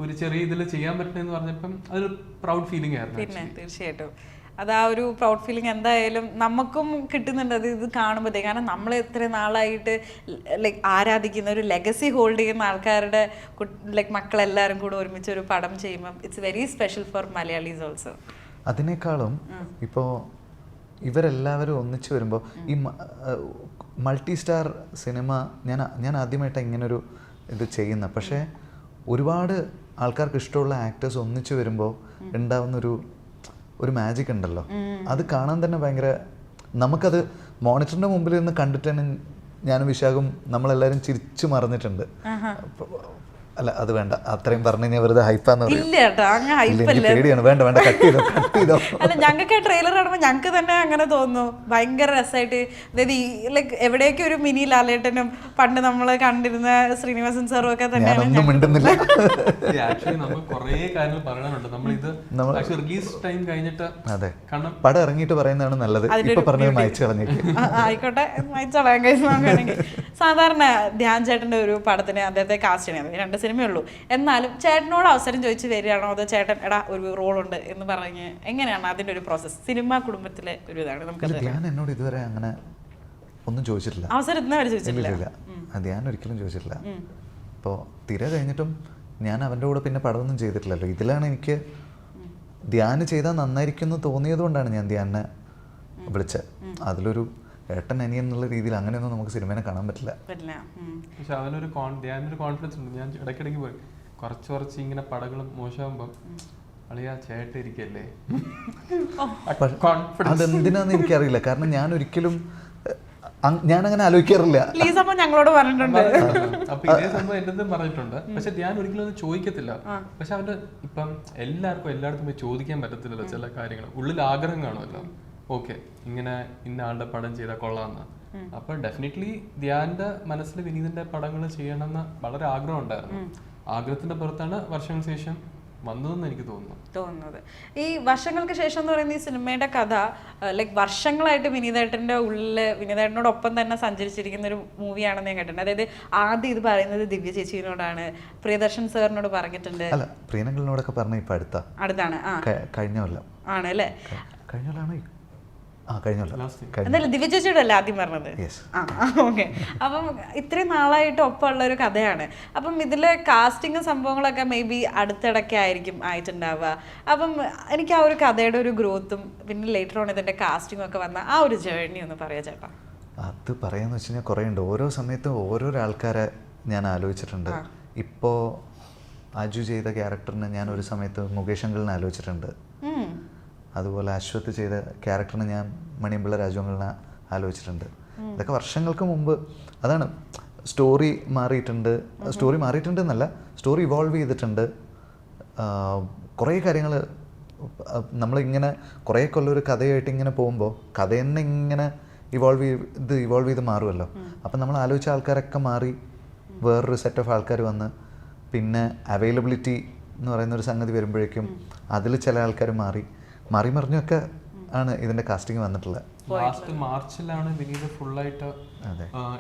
ഒരു ചെറിയ ഇതിൽ ചെയ്യാൻ പറ്റുന്നതെന്ന് പറഞ്ഞപ്പം അതൊരു പ്രൗഡ് ഫീലിംഗ് ആയിരുന്നു. പിന്നെ തീർച്ചയായിട്ടും അത് ആ ഒരു പ്രൗഡ് ഫീലിംഗ് എന്തായാലും നമുക്കും കിട്ടുന്നുണ്ട് അത് ഇത് കാണുമ്പോഴത്തേക്ക്. കാരണം നമ്മൾ ഇത്രയും നാളായിട്ട് ലൈക്ക് ആരാധിക്കുന്ന ഒരു ലെഗസി ഹോൾഡ് ചെയ്യുന്ന ആൾക്കാരുടെ ലൈക്ക് മക്കളെല്ലാവരും കൂടെ ഒരുമിച്ച് ഒരു പടം ചെയ്യുമ്പം it's very special for Malayalis also. അതിനേക്കാളും ഇപ്പോൾ ഇവരെല്ലാവരും ഒന്നിച്ചു വരുമ്പോൾ ഈ മൾട്ടി സ്റ്റാർ സിനിമ ഞാൻ ആദ്യമായിട്ടാണ് ഇങ്ങനൊരു ഇത് ചെയ്യുന്നത്. പക്ഷേ ഒരുപാട് ആൾക്കാർക്ക് ഇഷ്ടമുള്ള ആക്ടേഴ്സ് ഒന്നിച്ചു വരുമ്പോൾ ഉണ്ടാവുന്നൊരു മാജിക് ഉണ്ടല്ലോ, അത് കാണാൻ തന്നെ ഭയങ്കര, നമുക്കത് മോണിറ്ററിൻ്റെ മുമ്പിൽ നിന്ന് കണ്ടിട്ട് തന്നെ ഞാനും വിശാഖും നമ്മളെല്ലാവരും ചിരിച്ചു മറന്നിട്ടുണ്ട്. അല്ല അത് വേണ്ട, അത്രയും പറഞ്ഞു കഴിഞ്ഞാൽ വെറുതെ ഹൈപ്പാന്ന് പേടിയാണ്. വേണ്ട വേണ്ട, കട്ട് ചെയ്തോ. അല്ല ഞങ്ങൾക്ക് ട്രെയിലർ കാണുമ്പോൾ ഞങ്ങൾക്ക് തന്നെ അങ്ങനെ തോന്നുന്നു, ഭയങ്കര രസമായിട്ട്. അതായത് ഈ ലൈക്ക് എവിടെയൊക്കെ ഒരു മിനി ലാലേട്ടനും പണ്ട് നമ്മൾ കണ്ടിരുന്ന ശ്രീനിവാസൻ സാറും ഒക്കെ തന്നെയാണ്. മിണ്ടുന്നില്ല. ആക്ച്വലി നമ്മൾ കുറേ കാര്യങ്ങൾ പറയാനുണ്ട്. നമ്മളിത് റിലീസ് ടൈം കഴിഞ്ഞിട്ട്, അതെ, പടം ഇറങ്ങിയിട്ട് പറയുന്നതാണ് നല്ലത്. ഇപ്പൊ പറഞ്ഞത് മായ്ച്ചു കളഞ്ഞേക്ക്. ആയിക്കോട്ടെ, മായ്ച്ചോളാം കഴിച്ചു. സാധാരണ ധ്യാൻ ചേട്ടൻ്റെ ഒരു പടത്തിന് അദ്ദേഹത്തെ കാസ്റ്റ് ചെയ്യണം, 2 സിനിമയുള്ളൂ. എന്നാലും ചേട്ടനോട് അവസരം ചോദിച്ച് വരികയാണോ അതോ ചേട്ടൻ എടാ ഒരു റോളുണ്ട് എന്ന് പറഞ്ഞ് എങ്ങനെയാണ് അതിൻ്റെ ഒരു പ്രോസസ്സ്? സിനിമ കുടുംബത്തിലെ ഒരു ഇതാണ്. നമുക്ക് ധ്യാൻ എന്നോട് ഇതുവരെ അങ്ങനെ ഒന്നും ചോദിച്ചിട്ടില്ല, അവസരം ഇന്നവരെ ചോദിച്ചിട്ടില്ല. ധ്യാൻ ഒരിക്കലും ചോദിച്ചിട്ടില്ല. ഇപ്പോൾ തിര കഴിഞ്ഞിട്ടും ഞാൻ അവൻ്റെ കൂടെ പിന്നെ പടമൊന്നും ചെയ്തിട്ടില്ലല്ലോ. ഇതിലാണ് എനിക്ക് ധ്യാന് ചെയ്താൽ നന്നായിരിക്കും എന്ന് തോന്നിയത് കൊണ്ടാണ് ഞാൻ ധ്യാനെ വിളിച്ചത്. അതിലൊരു ഏട്ടൻ അനിയൻ എന്നുള്ള രീതിയിൽ അങ്ങനെയൊന്നും നമുക്ക് സിനിമേനെ കാണാൻ പറ്റില്ല. പക്ഷെ അവനൊരു കോൺഫിഡൻസ് ഉണ്ട്. ഞാൻ ഇടയ്ക്കിടയ്ക്ക് പോയി കുറച്ച് ഇങ്ങനെ പടകളും മോശമാകുമ്പം അളിയാ ചേട്ടൻ ഇരിക്കല്ലേ, അതെന്തിനാന്ന് എനിക്കറിയില്ല. കാരണം ഞാൻ ഒരിക്കലും ഞാനങ്ങനെ ആലോചിക്കാറില്ല. ഞങ്ങളോട് പറഞ്ഞിട്ടുണ്ട്. അപ്പൊ ഇതേ സംഭവം എന്റെ പറഞ്ഞിട്ടുണ്ട്. പക്ഷെ ഞാൻ ഒരിക്കലും ഒന്നും ചോദിക്കത്തില്ല. പക്ഷെ അവന്റെ ഇപ്പം എല്ലായിടത്തും പോയി ചോദിക്കാൻ പറ്റത്തില്ലല്ലോ ചില കാര്യങ്ങൾ. ഉള്ളിൽ ആഗ്രഹം കാണുമല്ലോ, ഓക്കെ ഇങ്ങനെ ഇന്ന ആളുടെ പടം ചെയ്താൽ കൊള്ളാമെന്ന്. അപ്പൊ ഡെഫിനറ്റ്ലി ധ്യാന്റെ മനസ്സിൽ വിനീതിന്റെ പടങ്ങൾ ചെയ്യണമെന്ന് വളരെ ആഗ്രഹം ഉണ്ടായിരുന്നു. ആഗ്രഹത്തിന്റെ പുറത്താണ് വർഷങ്ങൾക്ക് ശേഷം വന്നതെന്ന് എനിക്ക് തോന്നുന്നത്. ഈ വർഷങ്ങൾക്ക് ശേഷം എന്ന് പറയുന്ന ഈ സിനിമയുടെ കഥ ലൈക്ക് വർഷങ്ങളായിട്ട് വിനീതേട്ടന്റെ ഉള്ളില് വിനീതേട്ടനോടൊപ്പം തന്നെ സഞ്ചരിച്ചിരിക്കുന്ന ഒരു മൂവിയാണെന്ന് ഞാൻ കേട്ടിട്ടുണ്ട്. അതായത് ആദ്യം ഇത് പറയുന്നത് ദിവ്യ ചേച്ചിയോടാണ്, പ്രിയദർശൻ സാറിനോട് പറഞ്ഞിട്ടുണ്ട്. അല്ല, പ്രിയനങ്ങളിനോടൊക്കെ പറഞ്ഞ ഇപ്പൊ അടുത്താണ് കഴിഞ്ഞ കൊല്ലം ആണ് അല്ലേ? കഴിഞ്ഞ കൊല്ലാണോ? എന്തായാലും ദിവ്യ ചേച്ചിയോടല്ലേ ആദ്യം പറഞ്ഞത്? ഓക്കെ. അപ്പം ഇത്രയും നാളായിട്ട് ഒപ്പമുള്ള ഒരു കഥയാണ്. അപ്പം ഇതിലെ കാസ്റ്റിംഗ് സംഭവങ്ങളൊക്കെ മേ ബി അടുത്തിടയ്ക്ക് ആയിരിക്കും ആയിട്ടുണ്ടാവുക. അപ്പം എനിക്ക് ആ ഒരു കഥയുടെ ഒരു ഗ്രോത്തും പിന്നെ ലേറ്റർ ഓൺ ഇതിന്റെ കാസ്റ്റിംഗ് ഒക്കെ വന്ന ആ ഒരു ജേർണി ഒന്ന് പറയാ ചേട്ടാ. അത് പറയാന്ന് വെച്ച് കഴിഞ്ഞാൽ കുറേ ഉണ്ട്. ഓരോ സമയത്തും ഓരോരോ ആൾക്കാരെ ഞാൻ ആലോചിച്ചിട്ടുണ്ട്. ഇപ്പോൾ അജു ചെയ്ത ക്യാരക്ടറിന് ഞാൻ ഒരു സമയത്ത് മുകേഷ് അങ്കിളിനെ ആലോചിച്ചിട്ടുണ്ട്. അതുപോലെ അശ്വത്ത് ചെയ്ത ക്യാരക്ടറിന് ഞാൻ മണിയമ്പിള്ള രാജുവിനെ ആലോചിച്ചിട്ടുണ്ട്. ഇതൊക്കെ വർഷങ്ങൾക്ക് മുമ്പ്. അതാണ് സ്റ്റോറി മാറിയിട്ടുണ്ട് എന്നല്ല, സ്റ്റോറി ഇവോൾവ് ചെയ്തിട്ടുണ്ട്. കുറേ കാര്യങ്ങൾ നമ്മളിങ്ങനെ കുറേ കൊല്ലൊരു കഥയായിട്ട് ഇങ്ങനെ പോകുമ്പോൾ കഥ തന്നെ ഇങ്ങനെ ഇവോൾവ് ചെയ്ത് മാറുമല്ലോ. അപ്പം നമ്മൾ ആലോചിച്ച ആൾക്കാരൊക്കെ മാറി വേറൊരു സെറ്റ് ഓഫ് ആൾക്കാർ വന്ന്, പിന്നെ അവൈലബിലിറ്റി എന്ന് പറയുന്നൊരു സംഗതി വരുമ്പോഴേക്കും അതിൽ ചില ആൾക്കാർ മാറി മറിഞ്ഞൊക്കെ ആണ് ഇതിന്റെ കാസ്റ്റിംഗ് വന്നിട്ടുള്ളത്. ലാസ്റ്റ് മാർച്ചിലാണ് വിനീത് ഫുള്ളായിട്ട്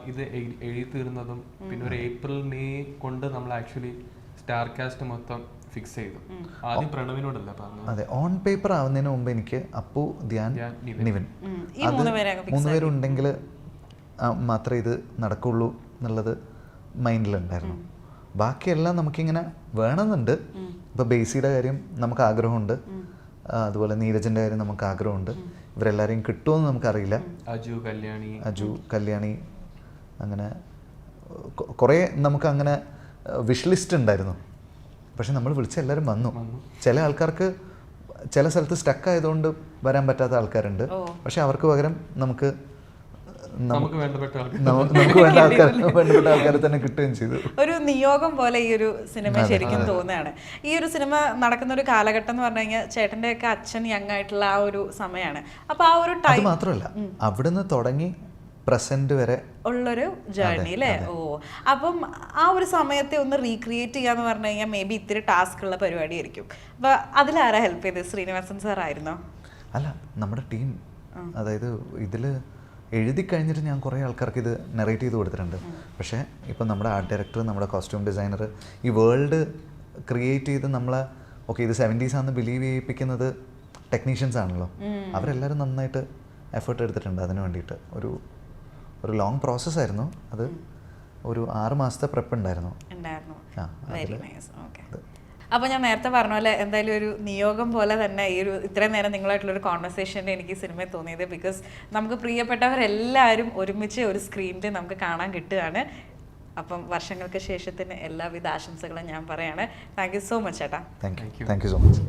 ഇത് എഴുതി തീർന്നതും. പിന്നെ ഒരു ഏപ്രിൽ മെയ് കൊണ്ട് നമ്മൾ ആക്ച്വലി സ്റ്റാർ കാസ്റ്റ് മൊത്തം ഫിക്സ് ചെയ്തു. ആദ്യം പ്രണവിനോടല്ല പറഞ്ഞത്. അതെ, ഓൺ പേപ്പർ ആവുന്നതിന് മുമ്പ് എനിക്ക് അപ്പു, ധ്യാൻ, നിവിൻ, അത് 3 പേരുണ്ടെങ്കിൽ മാത്രമേ ഇത് നടക്കുള്ളൂ എന്നുള്ളത് മൈൻഡിലുണ്ടായിരുന്നു. ബാക്കിയെല്ലാം നമുക്കിങ്ങനെ വേണമെന്നുണ്ട്. ഇപ്പോൾ ബേസിയുടെ കാര്യം നമുക്ക് ആഗ്രഹമുണ്ട്, അതുപോലെ നീരജിൻ്റെ കാര്യം നമുക്ക് ആഗ്രഹമുണ്ട്. ഇവരെല്ലാവരെയും കിട്ടുമെന്ന് നമുക്കറിയില്ല. അജു കല്യാണി അങ്ങനെ കുറേ നമുക്ക് അങ്ങനെ വിഷ് ലിസ്റ്റ് ഉണ്ടായിരുന്നു. പക്ഷെ നമ്മൾ വിളിച്ച എല്ലാവരും വന്നു. ചില ആൾക്കാർക്ക് ചില സ്ഥലത്ത് സ്റ്റക്ക് ആയതുകൊണ്ട് വരാൻ പറ്റാത്ത ആൾക്കാരുണ്ട്. പക്ഷെ അവർക്ക് പകരം നമുക്ക് വേണ്ടപ്പെട്ട ആൾക്കാരെ തന്നെ കിട്ടുകയും ചെയ്തു. ഒരു നിയോഗം പോലെ ഈ ഒരു സിനിമ ശരിക്കും തോന്നുകയാണ്. ഈ ഒരു സിനിമ നടക്കുന്ന ഒരു കാലഘട്ടം എന്ന് പറഞ്ഞു കഴിഞ്ഞാൽ ചേട്ടന്റെ ഒക്കെ അച്ഛൻ യങ് ആയിട്ടുള്ള ആ ഒരു സമയമാണ്. അപ്പൊ ആ ഒരു ടൈം മാത്രമല്ല അവിടുന്ന് തുടങ്ങി പ്രസന്റ് വരെ ഉള്ളൊരു ജേർണി അല്ലേ? അപ്പം ആ ഒരു സമയത്തെ ഒന്ന് റീക്രിയേറ്റ് ചെയ്യാന്ന് പറഞ്ഞു കഴിഞ്ഞാൽ മേ ബി ഇത്തിരി ടാസ്ക് ഉള്ള പരിപാടിയായിരിക്കും. അപ്പൊ അതിലാരാ ഹെൽപ്പ് ചെയ്തത്? ശ്രീനിവാസൻ സാർ ആയിരുന്നോ? അല്ല, നമ്മുടെ ടീം. അതായത് ഇതില് എഴുതി കഴിഞ്ഞിട്ട് ഞാൻ കുറേ ആൾക്കാർക്ക് ഇത് നെറേറ്റ് ചെയ്ത് കൊടുത്തിട്ടുണ്ട്. പക്ഷേ ഇപ്പം നമ്മുടെ ആർട്ട് ഡയറക്ടർ, നമ്മുടെ കോസ്റ്റ്യൂം ഡിസൈനർ, ഈ വേൾഡ് ക്രിയേറ്റ് ചെയ്ത് നമ്മളെ ഓക്കെ ഇത് 70s ആണെന്ന് ബിലീവ് ചെയ്യിപ്പിക്കുന്നത് ടെക്നീഷ്യൻസ് ആണല്ലോ. അവരെല്ലാവരും നന്നായിട്ട് എഫേർട്ട് എടുത്തിട്ടുണ്ട് അതിന് വേണ്ടിയിട്ട്. ഒരു ലോങ് പ്രോസസ്സായിരുന്നു അത്. ഒരു 6 മാസത്തെ പ്രെപ്പ് ഉണ്ടായിരുന്നു. Very nice. ഓക്കെ. അപ്പോൾ ഞാൻ നേരത്തെ പറഞ്ഞ പോലെ എന്തായാലും ഒരു നിയോഗം പോലെ തന്നെ ഈ ഒരു ഇത്രയും നേരം നിങ്ങളായിട്ടുള്ളൊരു കോൺവെർസേഷനിൽ എനിക്ക് സിനിമയിൽ തോന്നിയത്. ബിക്കോസ് നമുക്ക് പ്രിയപ്പെട്ടവരെല്ലാവരും ഒരുമിച്ച് ഒരു സ്ക്രീനിൽ നമുക്ക് കാണാൻ കിട്ടുകയാണ്. അപ്പം വർഷങ്ങൾക്ക് ശേഷത്തിന് എല്ലാവിധ ആശംസകളും ഞാൻ പറയാണ്. താങ്ക് യു സോ മച്ച് ചേട്ടാ. Thank you so much.